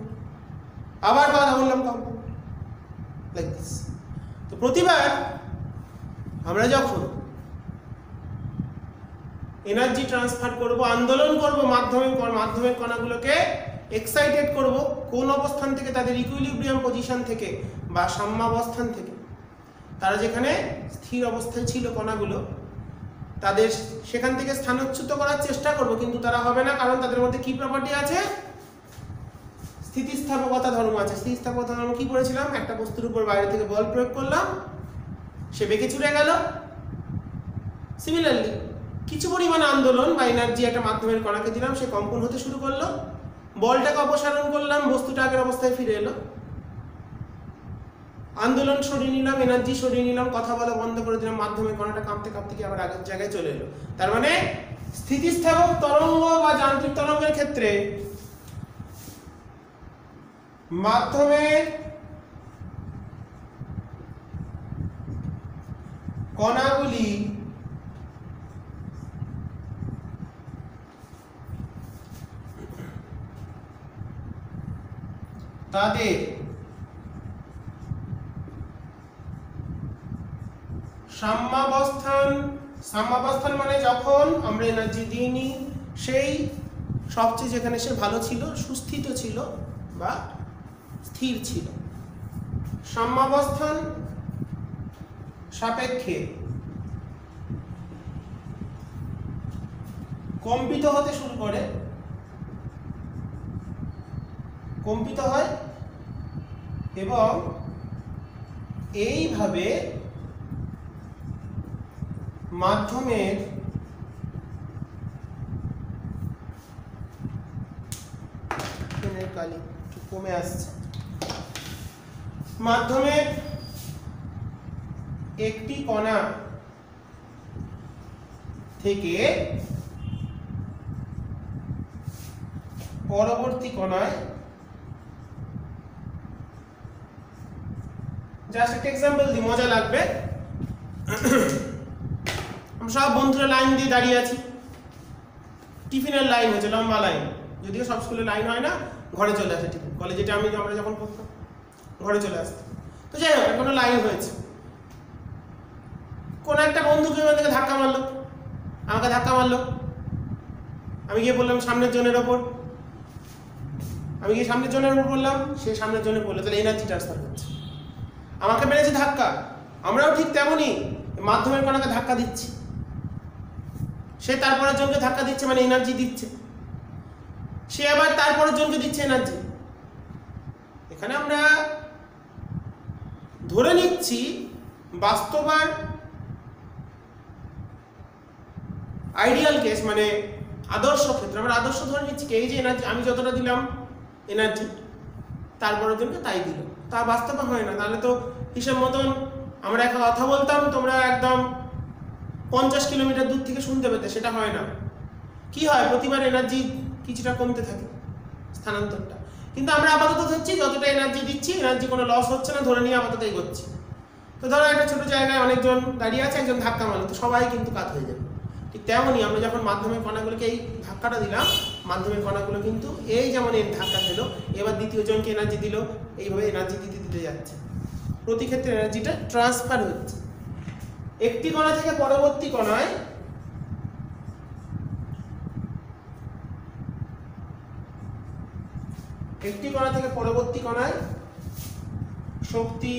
A: আবার কথা বললাম, কম্পন, লাইক দিস। তো প্রতিবার আমরা যখন এনার্জি ট্রান্সফার করব, আন্দোলন করব, মাধ্যমের কণাগুলোকে এক্সাইটেড করব, কোন অবস্থান থেকে? তাদের ইকুইলিব্রিয়াম পজিশন থেকে বা সাম্যাবস্থান থেকে। তারা যেখানে স্থির অবস্থায় ছিল কণাগুলো, তাদের সেখান থেকে স্থানচ্যুত করার চেষ্টা করব, কিন্তু তারা হবে না, কারণ তাদের মধ্যে কি প্রপার্টি আছে? স্থিতিস্থাপকতা ধর্ম আছে। স্থিতিস্থাপকতা ধর্ম কি করেছিলাম? একটা বস্তুর উপর বাইরে থেকে বল প্রয়োগ করলাম, সে বেঁকে চুরে গেল। সিমিলারলি কিছু পরিমাণ আন্দোলন বা এনার্জি একটা মাধ্যমের কণাকে দিলাম, সে কম্পন হতে শুরু করলো, বলটাকে অপসারণ করলাম, বস্তুটা আগের অবস্থায় ফিরে এলো। আন্দোলন সরিয়ে নিলাম, এনার্জি সরিয়ে নিলাম, কথা বলা বন্ধ করে দিলাম, মাধ্যমের কণাটা কাঁপতে কাঁপতে কি আবার আগের জায়গায় চলে এলো। তার মানে স্থিতিস্থাপক তরঙ্গ বা যান্ত্রিক তরঙ্গের ক্ষেত্রে মাধ্যমের কণাগুলি তাদের সাম্যাবস্থান মানে যখন আমরা এনার্জি দিইনি, সেই সবচেয়ে যেখানে সে ভালো ছিল, সুস্থিত ছিল বা স্থির ছিল, সাম্যাবস্থান সাপেক্ষে কম্পিত হতে শুরু করে, কম্পিত হয় এবং এইভাবে মাধ্যমের কালি কমে আসছে, মাধ্যমের একটি কণা থেকে পরবর্তী কণায়, জাস্ট একটা এক্সাম্পল দিই, মজা লাগবে। আমরা সব বন্ধুরা লাইন দিয়ে দাঁড়িয়ে আছি, টিফিনের লাইন হয়েছে, লম্বা লাইন, যদিও সব স্কুলে লাইন হয় না, ঘরে চলে আসে টিফিন, কলেজে আমরা যখন পড়তাম ঘরে চলে আসতাম। তো যাই হোক, কোনো লাইন হয়েছে, কোন একটা বন্ধুকে থেকে ধাক্কা মারলো, আমাকে ধাক্কা মারলো, আমি গিয়ে বললাম সামনের জনের ওপর, আমি গিয়ে সামনের জনের উপর বললাম, সে সামনের জনে পড়লো, তাহলে এনার্জি ট্রান্সফার হচ্ছে। আমাকে মেরেছে ধাক্কা, আমরাও ঠিক তেমনই মাধ্যমের কণাকে ধাক্কা দিচ্ছি, সে তারপরের জনকে ধাক্কা দিচ্ছে, মানে এনার্জি দিচ্ছে, সে আবার তারপরের জনকে দিচ্ছে এনার্জি। এখানে আমরা ধরে নিচ্ছি বাস্তবার আইডিয়াল কেস, মানে আদর্শ ক্ষেত্রে আমরা আদর্শ ধরে নিচ্ছি কি, এই যে এনার্জি আমি যতটা দিলাম এনার্জি, তারপরের জন্য তাই দিল, তা বাস্তবে হয় না। তাহলে তো হিসেব মতন আমরা একটা কথা বলতাম, তোমরা একদম 50 কিলোমিটার দূর থেকে শুনতে পেতে, সেটা হয় না। কি হয়, প্রতিবার এনার্জি কিছুটা কমতে থাকে, স্থানান্তরটা। কিন্তু আমরা আপাতত ধরছি যতটা এনার্জি দিচ্ছি, এনার্জি কোনো লস হচ্ছে না, ধরে নিয়ে আপাতত এগোচ্ছি। তো ধরো একটা ছোট জায়গায় অনেকজন দাঁড়িয়ে আছে, একজন ধাক্কা মারলো, তো সবাই কিন্তু কাত হয়ে যাবে। ঠিক তেমনই আমরা যখন মাধ্যমের কণাগুলোকে এই ধাক্কাটা দিলাম, মাধ্যমের কণাগুলো কিন্তু এই যেমন এর ধাক্কা খেল, এবার দ্বিতীয় জনকে এনার্জি দিল, এইভাবে এনার্জি দিতে দিতে যাচ্ছে, প্রতি ক্ষেত্রে এনার্জিটা ট্রান্সফার হচ্ছে একটি কণা থেকে পরবর্তী কণায়। একটি কণা থেকে পরবর্তী কণায় শক্তি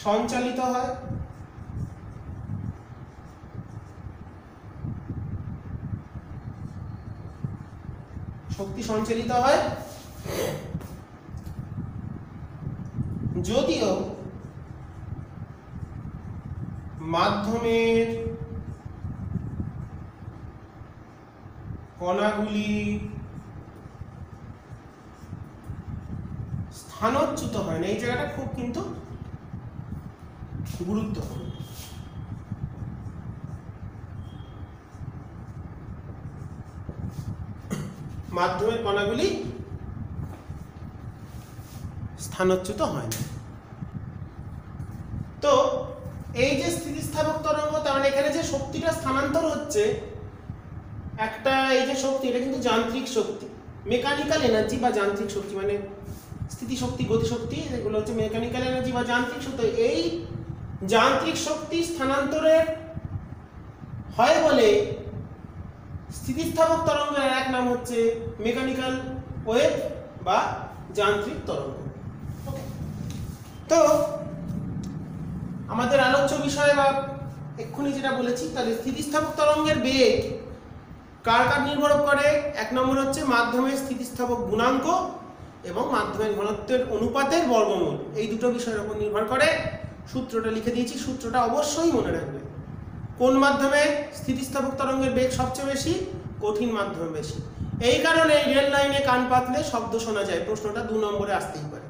A: সঞ্চালিত হয়, শক্তি সঞ্চালিত হয় যদিও মাধ্যমের কণাগুলি স্থানচ্যুত হয় না। এই জায়গাটা খুব কিন্তু গুরুত্বপূর্ণ। মাধ্যমের কণাগুলি স্থানচ্যুত হয় না। তো এই যে স্থিতিস্থাপক তরঙ্গ, তার মানে এখানে যে শক্তিটা স্থানান্তর হচ্ছে, একটা এই যে শক্তি, এটা কিন্তু যান্ত্রিক শক্তি, মেকানিক্যাল এনার্জি বা যান্ত্রিক শক্তি, মানে স্থিতিশক্তি, গতিশক্তি, এগুলো হচ্ছে মেকানিক্যাল এনার্জি বা যান্ত্রিক শক্তি। এই যান্ত্রিক শক্তি স্থানান্তরের হয় বলে স্থিতিস্থাপক তরঙ্গের এক নাম হচ্ছে মেকানিক্যাল ওয়েভ বা যান্ত্রিক তরঙ্গ। ওকে, তো আমাদের আলোচ্য বিষয় বা এক্ষুনি যেটা বলেছি, তাহলে স্থিতিস্থাপক তরঙ্গের বেগ কার কার নির্ভর করে? এক নম্বর হচ্ছে মাধ্যমের স্থিতিস্থাপক গুণাঙ্ক এবং মাধ্যমের ঘনত্বের অনুপাতের বর্গমূল, এই দুটো বিষয়ের উপর নির্ভর করে। সূত্রটা লিখে দিয়েছি, সূত্রটা অবশ্যই মনে রাখবে। কোন মাধ্যমে স্থিতিস্থাপক তরঙ্গের বেগ সবচেয়ে বেশি? কঠিন মাধ্যমে বেশি। এই কারণে রেল লাইনে কান পাতলে শব্দ শোনা যায়, প্রশ্নটা 2 নম্বরে আসতেই পারে।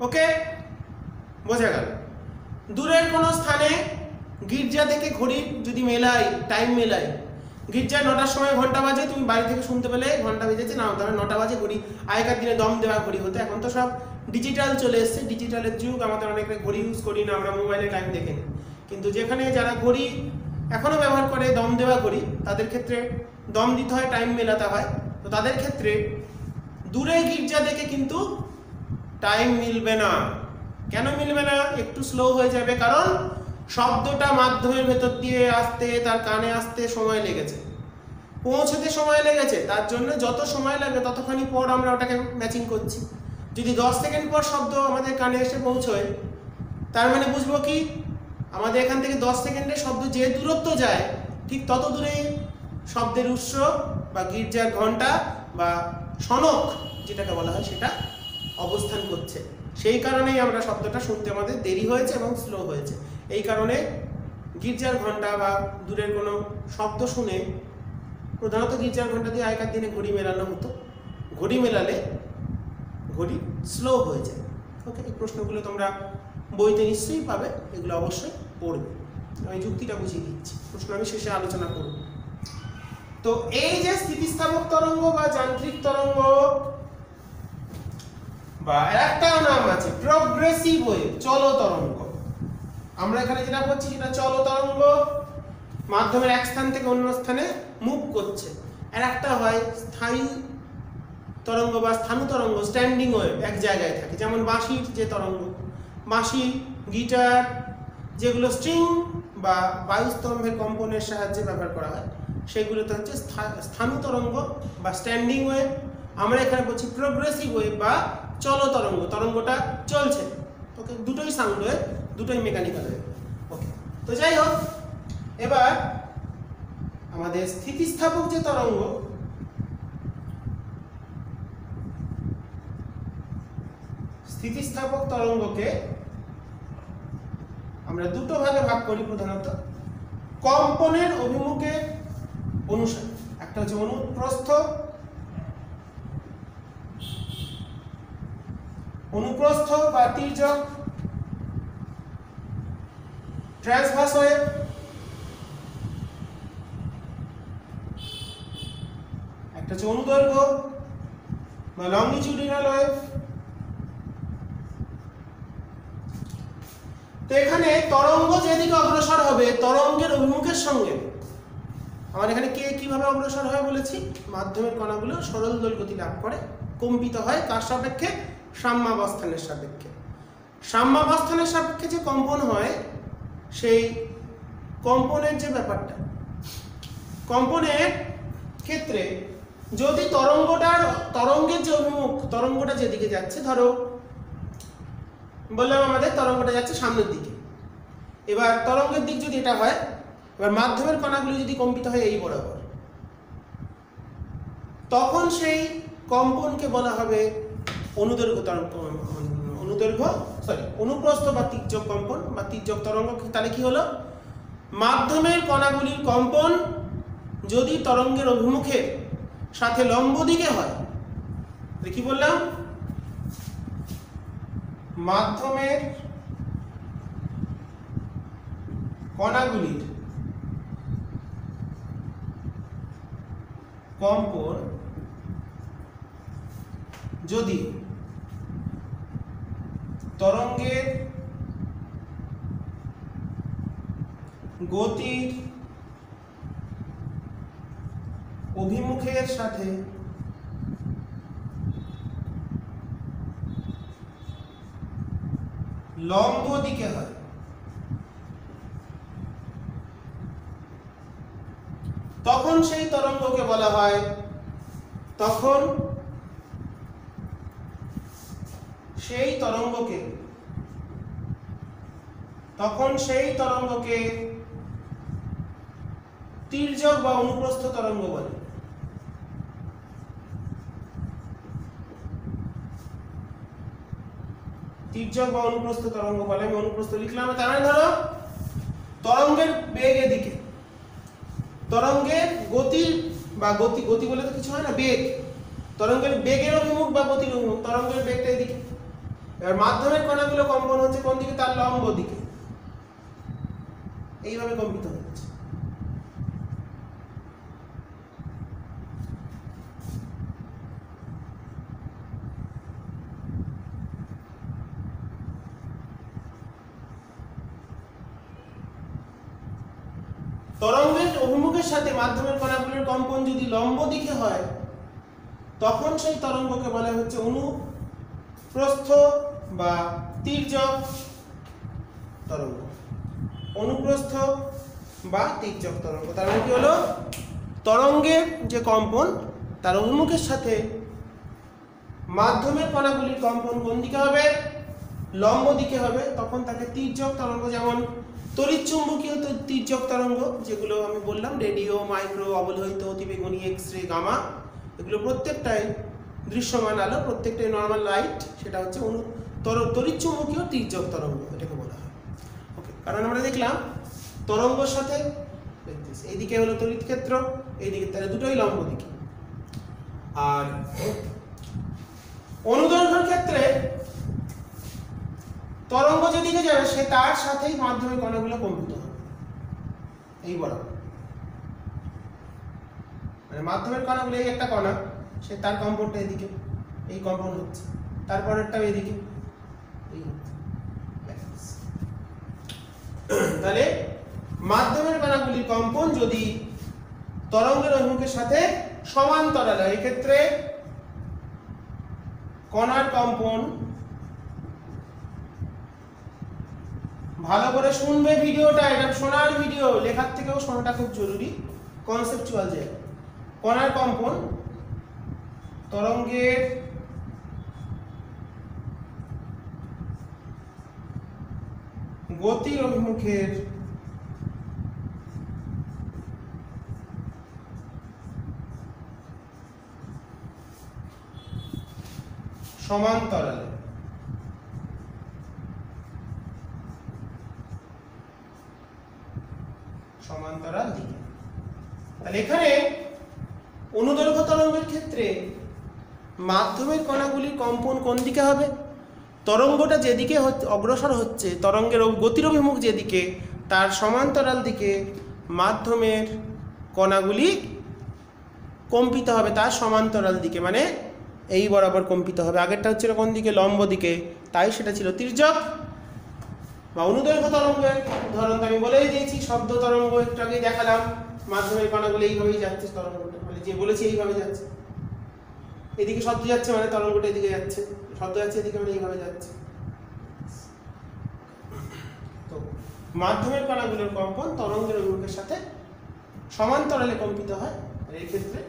A: ওকে, বোঝা গেল? দূরের কোনো স্থানে গির্জা থেকে ঘড়ি যদি মেলাই, টাইম মেলাই, গির্জায় 9টার সময় ঘন্টা বাজে, তুমি বাড়ি থেকে শুনতে পেলে ঘন্টা বেজেছে, না ধরো 9টা বাজে ঘড়ি। আগেকার দিনে দম দেওয়া ঘড়ি হতো, এখন তো সব ডিজিটাল চলে এসছে, ডিজিটালের যুগ, আমাদের অনেকে ঘড়ি ইউজ করি না, আমরা মোবাইলে টাইম দেখে নিই। কিন্তু যেখানে যারা ঘড়ি এখনো ব্যবহার করে, দম দেওয়া ঘড়ি, তাদের ক্ষেত্রে দম দিতে হয়, টাইম মেলাতে হয়। তো তাদের ক্ষেত্রে দূরে গির্জা দেখে কিন্তু টাইম মিলবে না। কেন মিলবে না? একটু স্লো হয়ে যাবে, কারণ শব্দটা মাধ্যমের ভেতর দিয়ে আসতে, তার কানে আসতে সময় লেগেছে, পৌঁছতে সময় লেগেছে। তার জন্য যত সময় লাগবে ততখানি পর আমরা ওটাকে ম্যাচিং করছি। যদি 10 সেকেন্ড পর শব্দ আমাদের কানে এসে পৌঁছয়, তার মানে বুঝবো কি, আমাদের এখান থেকে 10 সেকেন্ডে শব্দ যে দূরত্ব যায়, ঠিক তত দূরে শব্দের উৎস বা গির্জার ঘণ্টা বা সনক যেটাকে বলা হয় সেটা অবস্থান করছে। সেই কারণেই আমরা শব্দটা শুনতে আমাদের দেরি হয়েছে এবং স্লো হয়েছে। এই কারণে গির্জার ঘণ্টা বা দূরের কোনো শব্দ শুনে প্রধানত গির্জার ঘণ্টা দিয়ে আগেকার দিনে ঘড়ি মেলানো হতো। ঘড়ি মেলালে ঘড়ি স্লো হয়ে যায়। ওকে, এই প্রশ্নগুলো তোমরা বইতে নিশ্চয়ই পাবে, এগুলো অবশ্যই পড়বে। আমি যুক্তিটা বুঝিয়ে দিচ্ছি, প্রশ্ন আমি শেষে আলোচনা করব। তো এই যে স্থিতিস্থাপক তরঙ্গ বা যান্ত্রিক তরঙ্গ বা একটা নাম আছে প্রগ্রেসিভ ওয়েভ, চল তরঙ্গ। আমরা এখানে যেটা বলছি সেটা চল তরঙ্গ, মাধ্যমের এক স্থান থেকে অন্য স্থানে মুভ করছে। আর একটা হয় স্থায়ী তরঙ্গ বা স্থানু তরঙ্গ, স্ট্যান্ডিং ওয়েভ, এক জায়গায় থাকে। যেমন বাঁশির যে তরঙ্গ, বাঁশি, গিটার, যেগুলো স্ট্রিং বা বায়ুস্তম্ভের কম্পনের সাহায্যে ব্যবহার করা হয়, সেগুলোতে হচ্ছে স্থানু তরঙ্গ বা স্ট্যান্ডিং ওয়েভ। আমরা এখানে বলছি প্রগ্রেসিভ ওয়েভ বা চল তরঙ্গ, তরঙ্গটা চলছে। ওকে, দুটোই সাউন্ড ওয়েভ, দুটোই মেকানিক্যাল ওয়েভ। ওকে, তো যাই হোক, এবার আমাদের স্থিতিস্থাপক যে তরঙ্গ, স্থিতিস্থাপক তরঙ্গকে আমরা দুটো ভাগে ভাগ করি প্রধানত কম্পনের অভিমুখে অনুসারে। একটা হচ্ছে অনুপ্রস্থ, অনুপ্রস্থ বা তির্যক, ট্রান্সভার্স ওয়েভ, একটা হচ্ছে অনুদৈর্ঘ্য বা লংজিটিউডিনাল ওয়েভ। তো এখানে তরঙ্গ যেদিকে অগ্রসর হবে তরঙ্গের অভিমুখের সঙ্গে, আমার এখানে কে কিভাবে অগ্রসর হয় বলেছি, মাধ্যমের কণাগুলো সরল দোল গতি লাভ করে, কম্পিত হয় কার সাপেক্ষে, সাম্যাবস্থানের সাপেক্ষে। সাম্যাবস্থানের সাপেক্ষে যে কম্পন হয়, সেই কম্পনের যে ব্যাপারটা, কম্পনের ক্ষেত্রে যদি তরঙ্গের যে অভিমুখ, তরঙ্গটা যেদিকে যাচ্ছে, ধরো বললাম আমাদের তরঙ্গটা যাচ্ছে সামনের দিকে, এবার তরঙ্গের দিক যদি এটা হয়, এবার মাধ্যমের কণাগুলি যদি কম্পিত হয় এই বরাবর, তখন সেই কম্পনকে বলা হবে অনুপ্রস্থ বা তির্যক কম্পন বা তির্যক তরঙ্গ। তাহলে কি হলো, মাধ্যমের কণাগুলির কম্পন যদি তরঙ্গের অভিমুখের সাথে লম্ব দিকে হয়, কি বললাম, মাধ্যমের কণাগুলির কম্পন যদি তরঙ্গের গতির অভিমুখের সাথে লম্ব দিকে হয়, তখন সেই তরঙ্গকে বলা হয়, তখন সেই তরঙ্গকে তির্যক বা অনুপ্রস্থ তরঙ্গ বলে। তির্যক বা অনুপ্রস্থ তরঙ্গ বলে। আমি অনুপ্রস্থ লিখলাম, তার মানে ধরো তরঙ্গের বেগ এদিকে, তরঙ্গের গতির বা গতি বলে তো কিছু হয় না, বেগ, তরঙ্গের বেগের অভিমুখ বা গতির অভিমুখ, তরঙ্গের বেগটা এদিকে। এবার মাধ্যমের কণাগুলো কম্পন হচ্ছে কোন দিকে, তার লম্ব দিকে, এইভাবে কম্পিত হচ্ছে। তরঙ্গের অভিমুখের সাথে মাধ্যমের কণাগুলির কম্পন যদি লম্ব দিকে হয়, তখন সেই তরঙ্গকে বলা হচ্ছে অনুপ্রস্থ বা তির্যক তরঙ্গ। অনুপ্রস্থ বা তির্যক তরঙ্গ, তার মানে কি হলো, তরঙ্গের যে কম্পন তার অভিমুখের সাথে মাধ্যমের কণাগুলির কম্পন কোন দিকে হবে, লম্ব দিকে হবে, তখন তাকে তির্যক তরঙ্গ। যেমন তড়িৎচুম্বকীয় তির্যক তরঙ্গ, যেগুলো আমি বললাম রেডিও, মাইক্রো, অবলোহিত, অতিবেগুনি, এক্স রে, গামা, এগুলো প্রত্যেকটাই দৃশ্যমান আলো, প্রত্যেকটাই নর্মাল লাইট, সেটা হচ্ছে তড়িৎচুম্বকীয় তির্যক তরঙ্গ এটাকে বলা হয়। ওকে, কারণ আমরা দেখলাম তরঙ্গের সাথে এইদিকে হলো তড়িৎ ক্ষেত্র, এইদিকে তাহলে দুটোই লম্ব দিকে। আর অনুদৈর্ঘ্যের ক্ষেত্রে তরঙ্গ যেদিকে যাবে সে তার সাথেই মাধ্যমিক কণাগুলো কম্পিত হবে এই বরাবর। মানে মাধ্যমের কণাগুলো এই একটা কণা, সে তার কম্পনটা এদিকে, এই কম্পন হচ্ছে, তারপরেরটাও এদিকে, এই হচ্ছে। তাহলে মাধ্যমের কণাগুলির কম্পন যদি তরঙ্গের অভিমুখের সাথে সমান্তরাল হয়, এক্ষেত্রে কণার কম্পন, ভালো করে শুনবে ভিডিওটা, এটা শোনার ভিডিও, লেখার থেকেও শোনাটা খুব জরুরি, কনসেপচুয়াল যে কণার কম্পন তরঙ্গের গতির অভিমুখের সমান্তরালে সমান্তরাল দিকে। তাহলে এখানে অনুদৈর্ঘ্য তরঙ্গের ক্ষেত্রে মাধ্যমের কণাগুলির কম্পন কোন দিকে হবে? তরঙ্গটা যেদিকে অগ্রসর হচ্ছে, তরঙ্গের গতির অভিমুখ যেদিকে, তার সমান্তরাল দিকে মাধ্যমের কণাগুলি কম্পিত হবে, তার সমান্তরাল দিকে, মানে এই বরাবর কম্পিত হবে। আগেরটা হচ্ছিল কোন দিকে? লম্ব দিকে, তাই সেটা ছিল তির্যক বা অনুদৈর্ঘ্য তরঙ্গের উদাহরণ আমি বলেই দিয়েছি। শব্দ তরঙ্গ একটু আগেই দেখালাম, মাধ্যমের কণাগুলো এইভাবেই যাচ্ছে, তরঙ্গটা মানে যে বলেছি এইভাবে যাচ্ছে, এদিকে শব্দ যাচ্ছে মানে তরঙ্গটা এদিকে যাচ্ছে, শব্দ যাচ্ছে এদিকে মানে এইভাবে যাচ্ছে। তো মাধ্যমের কণাগুলোর কম্পন তরঙ্গের অভিমুখের সাথে সমান্তরালে কম্পিত হয়, আর এই ক্ষেত্রে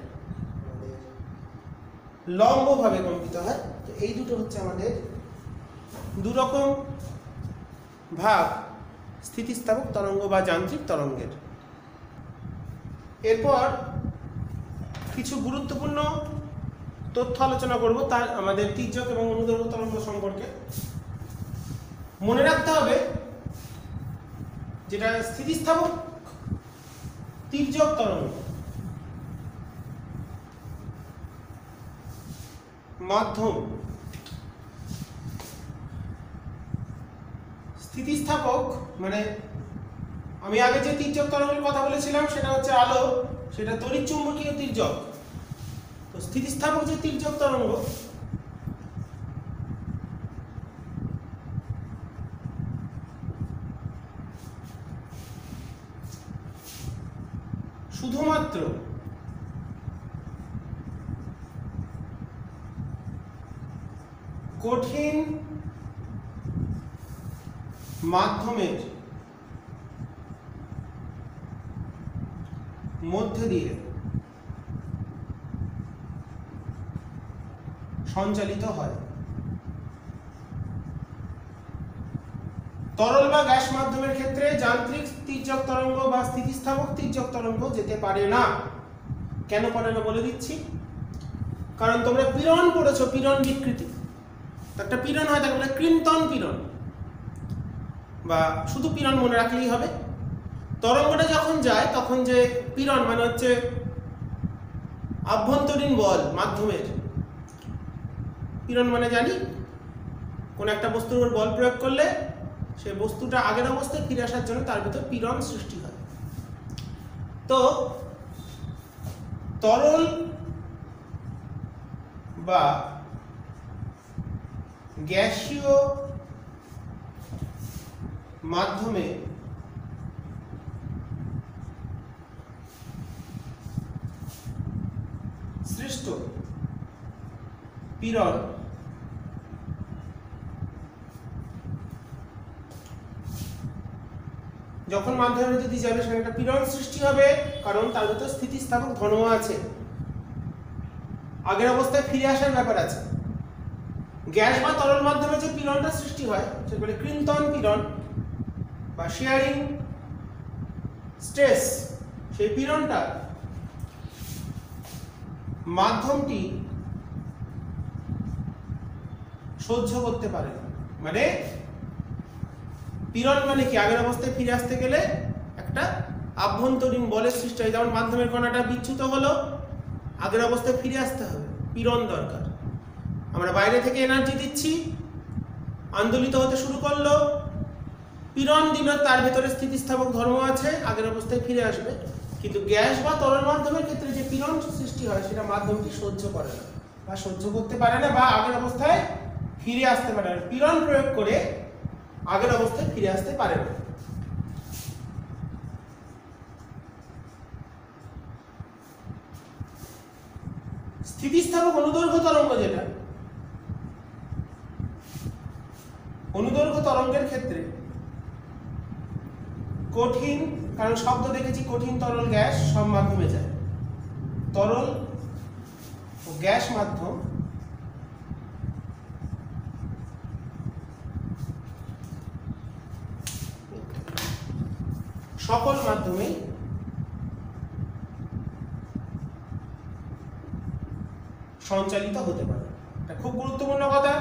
A: লম্বভাবে কম্পিত হয়। তো এই দুটো হচ্ছে আমাদের দুরকম ভাগ স্থিতিস্থাপক তরঙ্গ বা যান্ত্রিক তরঙ্গের। এরপর কিছু গুরুত্বপূর্ণ তথ্য আলোচনা করব তার আমাদের তির্যক এবং অনুদৈর্ঘ্য তরঙ্গ সম্পর্কে। মনে রাখতে হবে যেটা স্থিতিস্থাপক তির্যক তরঙ্গ মাধ্যম, স্থিতিস্থাপক মানে আমি আগে যে তির্যক তরঙ্গের কথা বলেছিলাম সেটা হচ্ছে আলো, সেটা তড়িৎচুম্বকীয় তির্যক। তো স্থিতিস্থাপক যে তির্যক তরঙ্গ শুধুমাত্র কঠিন মাধ্যমের মধ্যে দিয়ে সঞ্চালিত হয়। তরল বা গ্যাস মাধ্যমের ক্ষেত্রে যান্ত্রিক তির্যক তরঙ্গ বা স্থিতিস্থাপক তির্যক তরঙ্গ যেতে পারে না। কেন পারে না বলে দিচ্ছি। কারণ তোমরা পীড়ন পড়েছো, পীড়ন বিকৃতি, একটা পীড়ন হয় তাকে বলে কৃন্তন পীড়ন, বা শুধু পীড়ন মনে রাখলেই হবে। তরঙ্গটা যখন যায় তখন যে পীড়ন মানে হচ্ছে আভ্যন্তরীণ বল মাধ্যমের, পীড়ন মানে জানি কোন একটা বস্তুর উপর বল প্রয়োগ করলে সে বস্তুটা আগের অবস্থায় ফিরে আসার জন্য তার ভিতর পীড়ন সৃষ্টি হয়। তো তরল বা গ্যাসীয় মাধ্যমে সৃষ্ট পীড়ন যখন মাধ্যমের যদি যাবে সেখানে একটা পীড়ন সৃষ্টি হবে, কারণ তার ভিতর স্থিতিস্থাপক ধর্ম আছে, আগের অবস্থায় ফিরে আসার ব্যাপার আছে। গ্যাস বা তরল মাধ্যমে যে পীড়নটা সৃষ্টি হয় সেটা বলে কৃন্তন পীড়ন। বা শেয়ারিং স্ট্রেস, সেই পীড়নটা মাধ্যমটি সহ্য করতে পারে না। মানে পীড়ন মানে কি, আগের অবস্থায় ফিরে আসতে গেলে একটা আভ্যন্তরীণ বলের সৃষ্টি হয়। যেমন মাধ্যমের কণাটা বিচ্যুত হলো, আগের অবস্থায় ফিরে আসতে হবে, পীড়ন দরকার। আমরা বাইরে থেকে এনার্জি দিচ্ছি, আন্দোলিত হতে শুরু করলো, পীড়ন দিল, তার ভেতরে স্থিতিস্থাপক ধর্ম আছে, আগের অবস্থায় ফিরে আসবে। কিন্তু গ্যাস বা তরল মাধ্যমের ক্ষেত্রে যে পীড়ন সৃষ্টি হয় সেটা মাধ্যমটি সহ্য করে না, বা সহ্য করতে পারে না, বা আগের অবস্থায় ফিরে আসতে পারে না। পীড়ন প্রয়োগ করে আগের অবস্থায় ফিরে আসতে পারে না। স্থিতিস্থাপক অনুদৈর্ঘ্য তরঙ্গ, যেটা অনুদৈর্ঘ্য তরঙ্গের ক্ষেত্রে কঠিন, কারণ শব্দ দেখেছি কঠিন, তরল, গ্যাস সব মাধ্যমে যায়। তরল ও গ্যাস মাধ্যম সকল মাধ্যমেই সঞ্চালিত হতে পারে। এটা খুব গুরুত্বপূর্ণ কথা।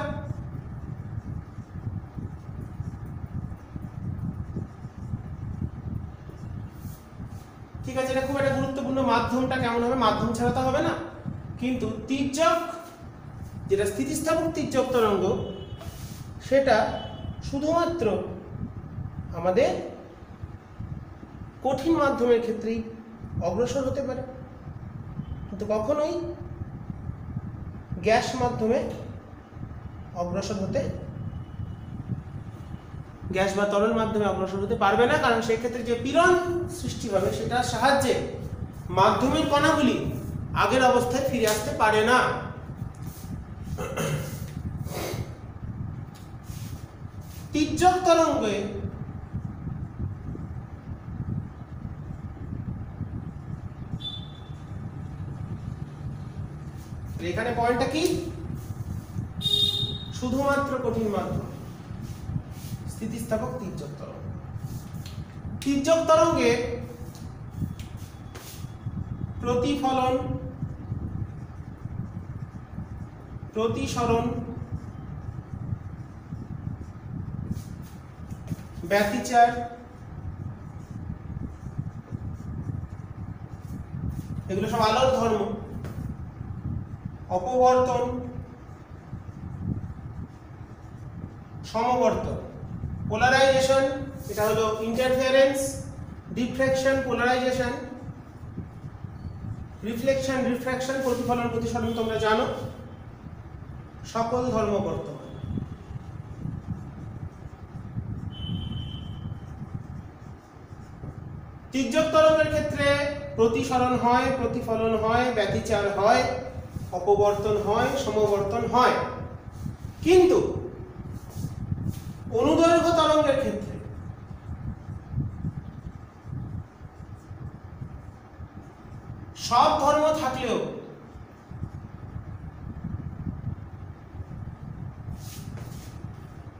A: ঠিক আছে, এটা খুব একটা গুরুত্বপূর্ণ। মাধ্যমটা কেমন হবে, মাধ্যম ছাড়া তো হবে না। কিন্তু তির্যক, যেটা স্থিতিস্থাপক তির্যক তরঙ্গ, সেটা শুধুমাত্র আমাদের কঠিন মাধ্যমের ক্ষেত্রেই অগ্রসর হতে পারে, কিন্তু কখনোই গ্যাস মাধ্যমে অগ্রসর হতে, গ্যাস বা তরল মাধ্যমে অগ্রসর হতে পারবে না। কারণ সেই ক্ষেত্রে যে পীড়ন সৃষ্টি হবে সেটার সাহায্যে মাধ্যমের কণাগুলি আগের অবস্থায় ফিরে আসতে পারে না। তির্যক তরঙ্গে এখানে পয়েন্টটা কি, শুধুমাত্র কঠিন মাধ্যম, স্থিতিস্থাপক তির্যক তরঙ্গ। তির্যক তরঙ্গে প্রতিফলন, প্রতিসরণ, ব্যতিচার এগুলো সব আলোর ধর্ম। অপবর্তন, সমবর্তন, পোলারাইজেশন, এটা হলো interference, deflection, polarisation, reflection, refraction, প্রতিফলন, প্রতিসরণ তোমরা জানো, সকল ধর্ম বর্তমান। তির্যক তরঙ্গের ক্ষেত্রে প্রতিসরণ হয়, প্রতিফলন হয়, ব্যতিচার হয়, অপবর্তন হয়, সমবর্তন হয়। কিন্তু অনুদৈর্ঘ্য তরঙ্গের ক্ষেত্রে সব ধর্ম থাকলেও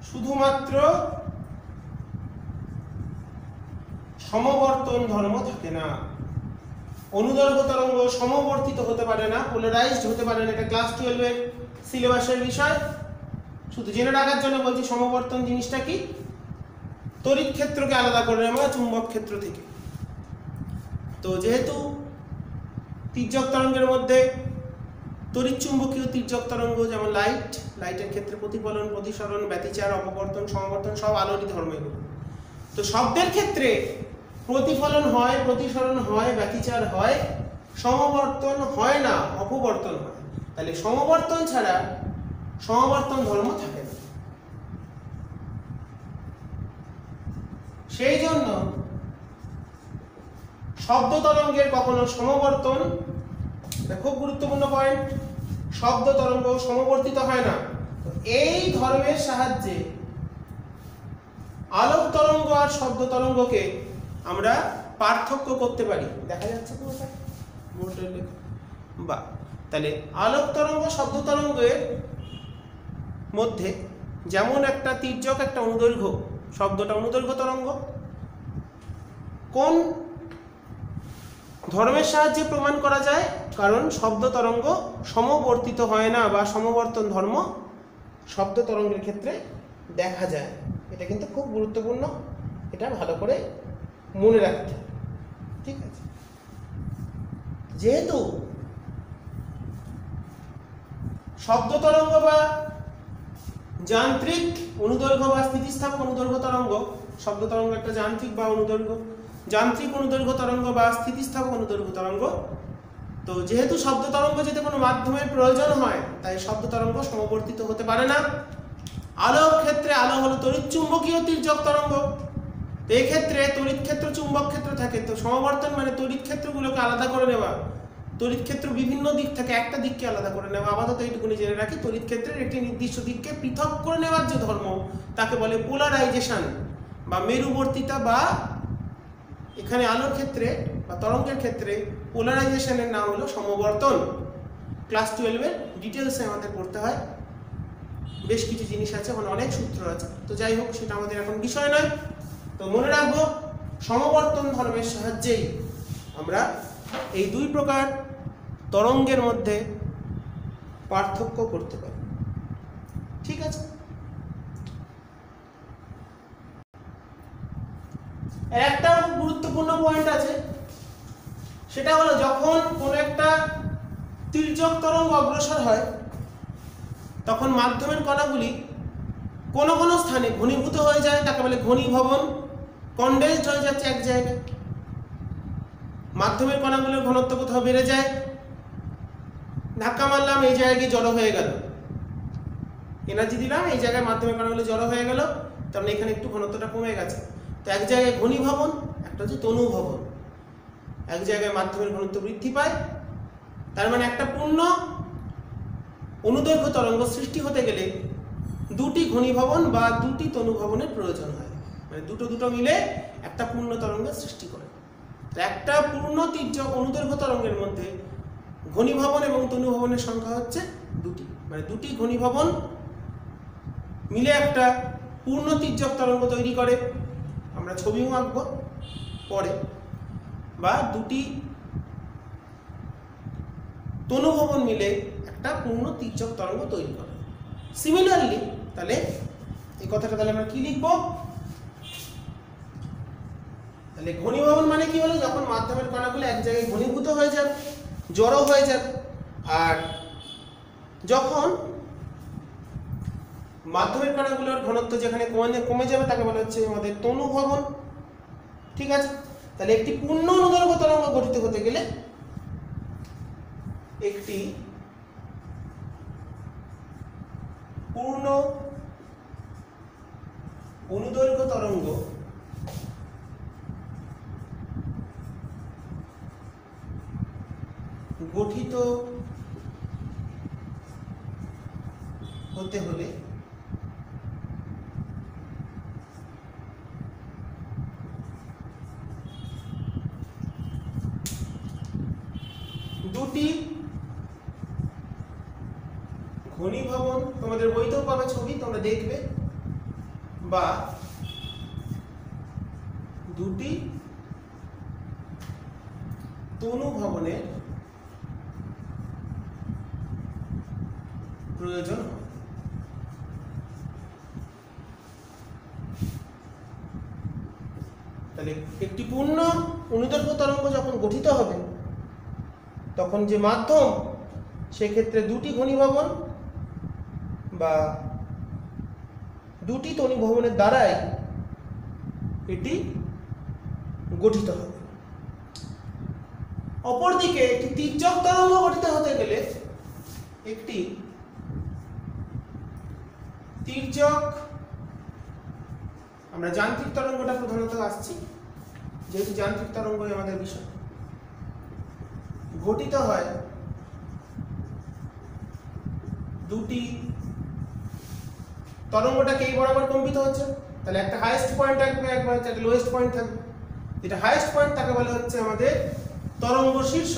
A: শুধুমাত্র সমবর্তন ধর্ম থাকে না। অনুদৈর্ঘ্য তরঙ্গ সমবর্তিত হতে পারে না, পোলারাইজড হতে পারে না। এটা ক্লাস 12 এর সিলেবাসের বিষয়। শুধু জেনে রাখার জন্য বলছি, সমবর্তন জিনিসটা কি, তড়িৎ ক্ষেত্রকে আলাদা করে নেওয়া চুম্বক ক্ষেত্র থেকে। তো যেহেতু তির্যক তরঙ্গের মধ্যে তড়িৎ চুম্বকীয় তির্যক তরঙ্গ, যেমন লাইটের ক্ষেত্রে প্রতিফলন, প্রতিসরণ, ব্যতিচার, অপবর্তন, সমবর্তন সব আলোরই ধর্ম এগুলো। তো শব্দের ক্ষেত্রে প্রতিফলন হয়, প্রতিসরণ হয়, ব্যতিচার হয়, সমবর্তন হয় না, অপবর্তন হয়। তাহলে সমবর্তন ছাড়া সমবর্তন ধর্ম থাকে না। সেই জন্য শব্দ তরঙ্গের কখনো সমবর্তন, এটা খুব গুরুত্বপূর্ণ পয়েন্ট, শব্দ তরঙ্গ সমবর্তিত হয় না। এই ধর্মের সাহায্যে আলোক তরঙ্গ আর শব্দ তরঙ্গকে আমরা পার্থক্য করতে পারি। দেখা যাচ্ছে পুরোটা বোর্ডের লেখা? বাহ। তাহলে আলোক তরঙ্গ, শব্দ তরঙ্গের মধ্যে যেমন একটা তির্যক, একটা অনুদৈর্ঘ্য, শব্দটা অনুদৈর্ঘ্য তরঙ্গ, কোন ধর্মের সাহায্যে প্রমাণ করা যায়? কারণ শব্দ তরঙ্গ সমবর্তিত হয় না বা সমবর্তন ধর্ম শব্দ তরঙ্গের ক্ষেত্রে দেখা যায়। এটা কিন্তু খুব গুরুত্বপূর্ণ, এটা ভালো করে মনে রাখতে হবে। ঠিক আছে, যেহেতু শব্দ তরঙ্গ বা যান্ত্রিক অনুদৈর্ঘ্য বা স্থিতিস্থাপক অনুদৈর্ঘ্য তরঙ্গ, শব্দ তরঙ্গ একটা যান্ত্রিক বা যান্ত্রিক অনুদৈর্ঘ্য তরঙ্গ বা স্থিতিস্থাপক অনুদৈর্ঘ্য তরঙ্গ, তো যেহেতু শব্দ তরঙ্গ যদি কোনো মাধ্যমের প্রয়োজন হয়, তাই শব্দ তরঙ্গ সমবর্তিত হতে পারে না। আলোর ক্ষেত্রে আলো হলো তড়িৎচুম্বকীয় তির্যক তরঙ্গ, তো এই ক্ষেত্রে তড়িৎ ক্ষেত্র চুম্বক ক্ষেত্র থাকে, তো সমবর্তন মানে তড়িৎ ক্ষেত্রগুলোকে আলাদা করে নেওয়া, তড়িৎ ক্ষেত্র বিভিন্ন দিক থেকে একটা দিককে আলাদা করে নেওয়া। আপাতত এইটুকুনি জেনে রাখি, তড়িৎ ক্ষেত্রের একটি নির্দিষ্ট দিককে পৃথক করে নেওয়ার যে ধর্ম তাকে বলে পোলারাইজেশন বা মেরুবর্তিতা, বা এখানে আলোর ক্ষেত্রে বা তরঙ্গের ক্ষেত্রে পোলারাইজেশনের নাম হলো সমবর্তন। ক্লাস 12-এর ডিটেলসে আমাদের পড়তে হয়, বেশ কিছু জিনিস আছে, ওখানে অনেক সূত্র আছে, তো যাই হোক সেটা আমাদের এখন বিষয় নয়। তো মনে রাখবো, সমবর্তন ধর্মের সাহায্যেই আমরা এই দুই প্রকার তরঙ্গের মধ্যে পার্থক্য করতে পারি। ঠিক আছে, একটা গুরুত্বপূর্ণ পয়েন্ট আছে, সেটা হলো যখন কোন একটা তির্যক তরঙ্গ অগ্রসর হয়, তখন মাধ্যমের কণাগুলি কোনো কোনো স্থানে ঘনীভূত হয়ে যায়, তাকে বলে ঘনীভবন, কনডেন্সড হয়ে যাচ্ছে এক জায়গায়। মাধ্যমের কণাগুলোর ঘনত্ব কোথাও বেড়ে যায়, ধাক্কা মারলাম এই জায়গায় জড়ো হয়ে গেল, এনার্জি দিলাম এই জায়গায় মাধ্যমের কণাগুলো জড়ো হয়ে গেল, তার মানে এখানে একটু ঘনত্বটা কমে গেছে। তো এক জায়গায় ঘনীভবন, একটা হচ্ছে তনুভবন, এক জায়গায় মাধ্যমের ঘনত্ব বৃদ্ধি পায়, তার মানে একটা পূর্ণ অনুদৈর্ঘ্য তরঙ্গ সৃষ্টি হতে গেলে দুটি ঘনীভবন বা দুটি তনুভবনের প্রয়োজন হয়, মানে দুটো মিলে একটা পূর্ণ তরঙ্গের সৃষ্টি করে। একটা পূর্ণ তির্যক অনুদৈর্ঘ্য তরঙ্গের মধ্যে ঘনীভবন এবং তনুভবনের সংখ্যা হচ্ছে দুটি, মানে দুটি ঘনীভবন মিলে একটা পূর্ণ তির্যক তরঙ্গ তৈরি করে। আমরা ছবিও আঁকবো পরে, বা দুটি তনুভবন মিলে একটা পূর্ণ তির্যক তরঙ্গ তৈরি করে। সিমিলারলি তাহলে এই কথাটা তাহলে আমরা কি লিখবো? তাহলে ঘনীভবন মানে কি হলো? যখন মাধ্যমের কণাগুলো এক জায়গায় ঘনীভূত হয়ে যাবে, জড়ো হয়ে যাবে। আর যখন মাধ্যমের কণাগুলোর ঘনত্ব যেখানে কমে যাবে তাকে বলা হচ্ছে আমাদের তনুভবন। ঠিক আছে, তাহলে একটি পূর্ণ অনুদৈর্ঘ্য তরঙ্গ গঠিত হতে গেলে একটি পূর্ণ অনুদৈর্ঘ্য তরঙ্গ গঠিত হতে হলে দুটি ঘনীভবন, তোমাদের বইতেও পাবে ছবি, তোমরা দেখবে, বা দুটি তনুভবনের প্রয়োজন হয়। তাহলে একটি পূর্ণ অনুদৈর্ঘ্য তরঙ্গ যখন গঠিত হবে তখন যে মাধ্যম, সেক্ষেত্রে দুটি ঘনীভবন বা দুটি তনুভবনের দ্বারাই এটি গঠিত হবে। অপরদিকে একটি তির্যক তরঙ্গ গঠিত হতে গেলে একটি তির্যক, আমরা যান্ত্রিক তরঙ্গটা প্রধানত আসছি, যেহেতু যান্ত্রিক তরঙ্গই আমাদের বিষয়, গঠিত হয় দুটি, তরঙ্গটাকে এই বরাবর কম্পিত হচ্ছে, তাহলে একটা হাইয়েস্ট পয়েন্ট থাকবে, একবার একটা লোয়েস্ট পয়েন্ট থাকবে। যেটা হাইয়েস্ট পয়েন্ট তাকে বলা হচ্ছে আমাদের তরঙ্গ শীর্ষ।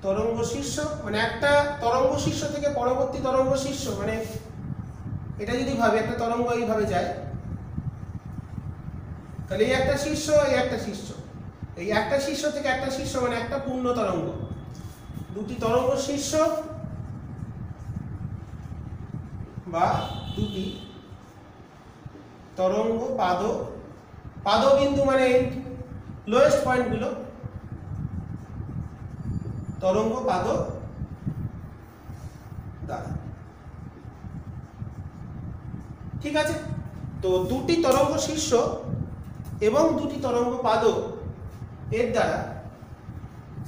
A: তরঙ্গ শীর্ষ মানে একটা তরঙ্গ শীর্ষ থেকে পরবর্তী তরঙ্গ শীর্ষ, মানে এটা যদি ভাবে একটা তরঙ্গ এইভাবে যায়, তাহলে এই একটা শীর্ষ, এই একটা শীর্ষ, এই একটা শীর্ষ থেকে একটা শীর্ষ মানে একটা পূর্ণ তরঙ্গ, দুটি তরঙ্গ শীর্ষ বা দুটি তরঙ্গ পাদ, পাদবিন্দু মানে লোয়েস্ট পয়েন্টগুলো, তরঙ্গ পাদ দ্বারা। ঠিক আছে, তো দুটি তরঙ্গ শীর্ষ এবং দুটি তরঙ্গ পাদ এর দ্বারা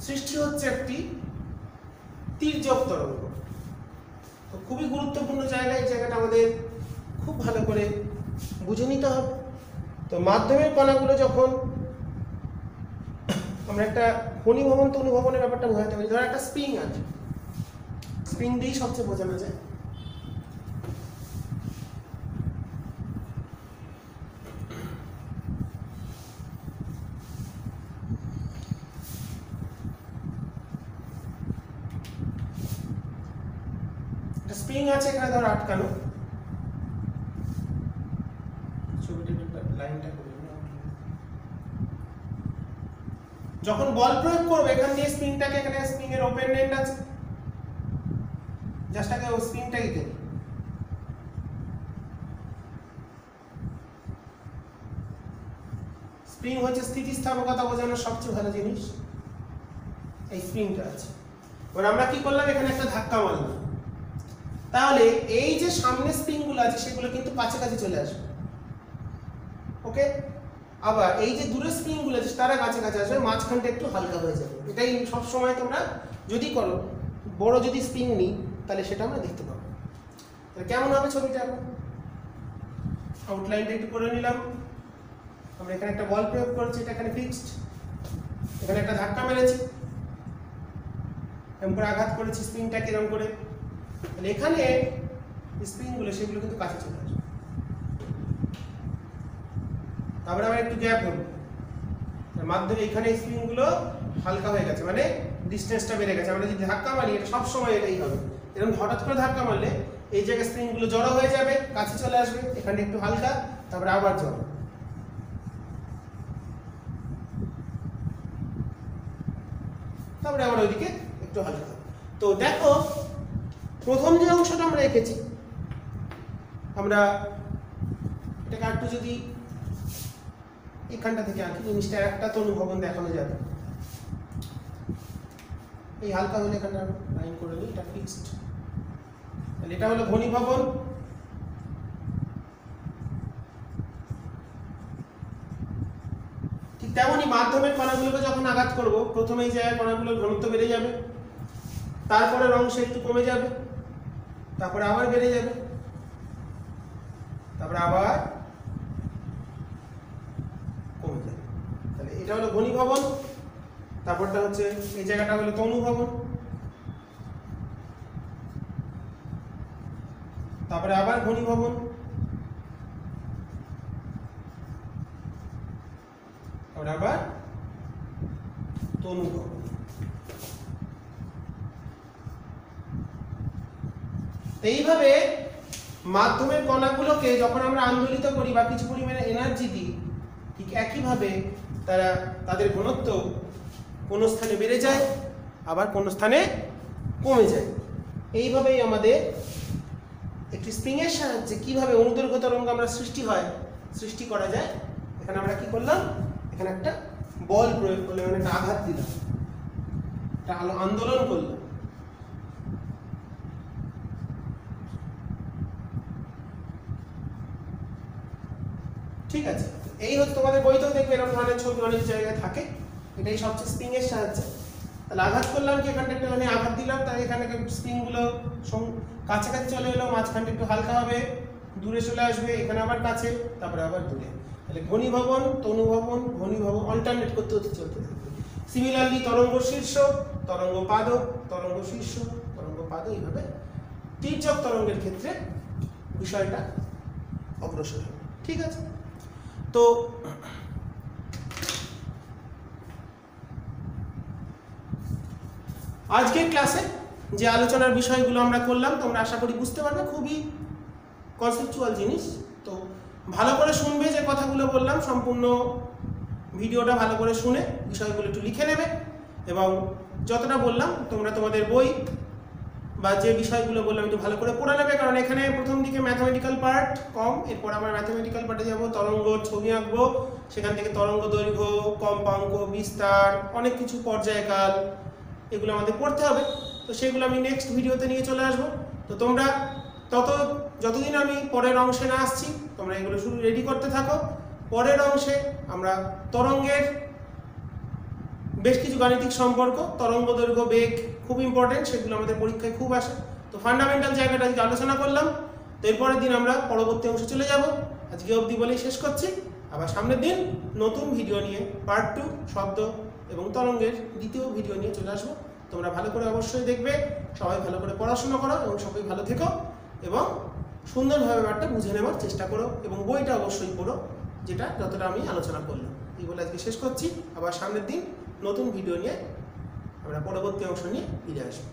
A: সৃষ্টি হচ্ছে একটি তির্যক তরঙ্গ। তো খুবই গুরুত্বপূর্ণ জায়গা, এই জায়গাটা আমাদের খুব ভালো করে বুঝে নিতে হবে। তো মাধ্যমের কণাগুলো যখন আমরা একটা ঘনীভবন তো অনুভবনের ব্যাপারটা বোঝাতে পারি। ধরো একটা স্প্রিং আছে, স্প্রিং দিয়েই সবচেয়ে বোঝানো যায়। স্প্রিং আছে এখানে ধরো আটকানো, লাইনটা করে যখন বল প্রয়োগ করবে এখান দিয়ে স্প্রিংটাকে, এখানে স্প্রিং এর ওপেন এন্ড আছে, জাস্ট আগে ও স্প্রিংটাই দেব। স্প্রিং হচ্ছে স্থিতিস্থাপকতা বোঝানোর সবচেয়ে ভালো জিনিস, এই স্প্রিংটা আছে। এবার আমরা কি করলাম, এখানে একটা ধাক্কা মারলাম, তাহলে এই যে সামনে স্প্রিংগুলো আছে সেগুলো কিন্তু কাছাকাছি চলে আসবে। ওকে, আবার এই যে দূরে স্প্রিংগুলো আছে তারা কাছাকাছি আসবে, মাঝখানটা একটু হালকা হয়ে যাবে। এটাই সব সময় তোমরা যদি করো, বড় যদি স্প্রিং নিই তাহলে সেটা আমরা দেখতে পাবো। তাহলে কেমন হবে ছবিটা? এখন আউটলাইনটা একটু করে নিলাম। আমরা এখানে একটা বল প্রয়োগ করেছি, এটা এখানে ফিক্সড, এখানে একটা ধাক্কা মেরেছি, এরকম করে আঘাত করেছি স্প্রিংটাকে এরকম করে, তাহলে এখানে স্প্রিংগুলো সেগুলো কিন্তু কাছে চলে আসবে। তারপরে আমরা একটু গ্যাপ হলো, তার মাধ্যমে এখানে স্প্রিংগুলো হালকা হয়ে গেছে, মানে ডিস্টেন্সটা বেড়ে গেছে। আমরা যদি ধাক্কা মারি, এটা সবসময় এটাই হবে, এরকম হঠাৎ করে ধাক্কা মারলে এই জায়গায় স্প্রিংগুলো জড়ো হয়ে যাবে, কাছে চলে আসবে, এখানে একটু হালকা, তারপরে আবার জড়ো, তারপরে আবার ওইদিকে একটু হালকা। তো দেখো প্রথম যে অংশটা আমরা এঁকেছি, আমরা এটাকে একটু যদি এখানটা থেকে আঁকি, জিনিসটা একটা তো অনুভবন দেখানো যাবে। এই হালকা হলে এখানে লাইন করে নিই, এটা ফিক্সড, তাহলে এটা হলো ঘনীভবন। ঠিক তেমনই মাধ্যমের কণাগুলোকে যখন আঘাত করব, প্রথমে এই জায়গায় কণাগুলোর ঘনত্ব বেড়ে যাবে, তারপরের অংশে একটু কমে যাবে, তারপরে আবার বেড়ে যাবে, তারপরে আবার কমে যাবে। তাহলে এটা হলো ঘনীভবন। তারপরটা হচ্ছে এই জায়গাটা হলো তনুভবন, তারপরে আবার ঘনীভবন, তারপরে আবার তনুভবন। এইভাবে মাধ্যমের কণাগুলোকে যখন আমরা আন্দোলিত করি বা কিছু পরিমাণে এনার্জি দিই, ঠিক একইভাবে তারা তাদের ঘনত্ব কোনো স্থানে বেড়ে যায়, আবার কোনো স্থানে কমে যায়। এইভাবেই আমাদের একটি স্প্রিংয়ের সাহায্যে কিভাবে অনুদৈর্ঘ্য তরঙ্গ আমরা সৃষ্টি করা যায়। এখানে আমরা কি করলাম, এখানে একটা বল প্রয়োগ করলাম, মানে একটা আঘাত দিলাম, একটা আন্দোলন করলাম। ঠিক আছে, এই হচ্ছে তোমাদের বইতেও দেখবে এরকম ধরনের ছবি অনেক জায়গায় থাকে। এটাই সবচেয়ে স্প্রিং এর সাহায্যে। তাহলে আঘাত করলাম কি, এখানটা একটু আঘাত দিলাম, তাই এখানে স্প্রিং গুলো কাছাকাছি চলে এলো, মাঝখানটা একটু হালকা হবে, দূরে চলে আসবে, এখানে আবার কাছে, তারপরে আবার দূরে। তাহলে ঘনীভবন, তনুভবন, ঘনীভবন অল্টারনেট করতে হতে চলতে থাকবে। সিমিলারলি তরঙ্গ শীর্ষ, তরঙ্গ পাদ, তরঙ্গ শীর্ষ, তরঙ্গ পাদ, এইভাবে তির্যক তরঙ্গের ক্ষেত্রে বিষয়টা অগ্রসর হবে। ঠিক আছে, তো আজকের ক্লাসে যে আলোচনার বিষয়গুলো আমরা করলাম তোমরা আশা করি বুঝতে পারবে, খুবই কনসেপচুয়াল জিনিস। তো ভালো করে শুনবে, যে কথাগুলো বললাম সম্পূর্ণ ভিডিওটা ভালো করে শুনে বিষয়গুলো একটু লিখে নেবে, এবং যতটা বললাম তোমরা তোমাদের বই বা যে বিষয়গুলো বললাম একটু ভালো করে পড়ে নেবে, কারণ এখানে প্রথম দিকে ম্যাথামেটিক্যাল পার্ট কম। এরপর আমরা ম্যাথামেটিক্যাল পার্টে যাব, তরঙ্গর ছবি আঁকবো, সেখান থেকে তরঙ্গ দৈর্ঘ্য, কম্পাঙ্ক, বিস্তার, অনেক কিছু, পর্যায়কাল, এগুলো আমাদের পড়তে হবে। তো সেগুলো আমি নেক্সট ভিডিওতে নিয়ে চলে আসবো। তো তোমরা যতদিন আমি পরের অংশে না আসছি তোমরা এগুলো শুধু রেডি করতে থাকো। পরের অংশে আমরা তরঙ্গের বেশ কিছু গাণিতিক সম্পর্ক, তরঙ্গ দৈর্ঘ্য, বেগ খুব ইম্পর্টেন্ট, সেগুলো আমাদের পরীক্ষায় খুব আসে। তো ফান্ডামেন্টাল জায়গাটা আজকে আলোচনা করলাম। তো এরপরের দিন আমরা পরবর্তী অংশে চলে যাব। আজকে অবধি বলেই শেষ করছি। আবার সামনের দিন নতুন ভিডিও নিয়ে পার্ট 2 শব্দ এবং তরঙ্গের দ্বিতীয় ভিডিও নিয়ে চলে আসবো। তোমরা ভালো করে অবশ্যই দেখবে, সবাই ভালো করে পড়াশোনা করো এবং সবাই ভালো থেকো এবং সুন্দরভাবে ব্যাপারটা বুঝে নেওয়ার চেষ্টা করো, এবং বইটা অবশ্যই পড়ো, যেটা যতটা আমি আলোচনা করলাম। এই বলে আজকে শেষ করছি। আবার সামনের দিন নতুন ভিডিও নিয়ে আমরা পরবর্তী অংশ নিয়ে ফিরে আসবো।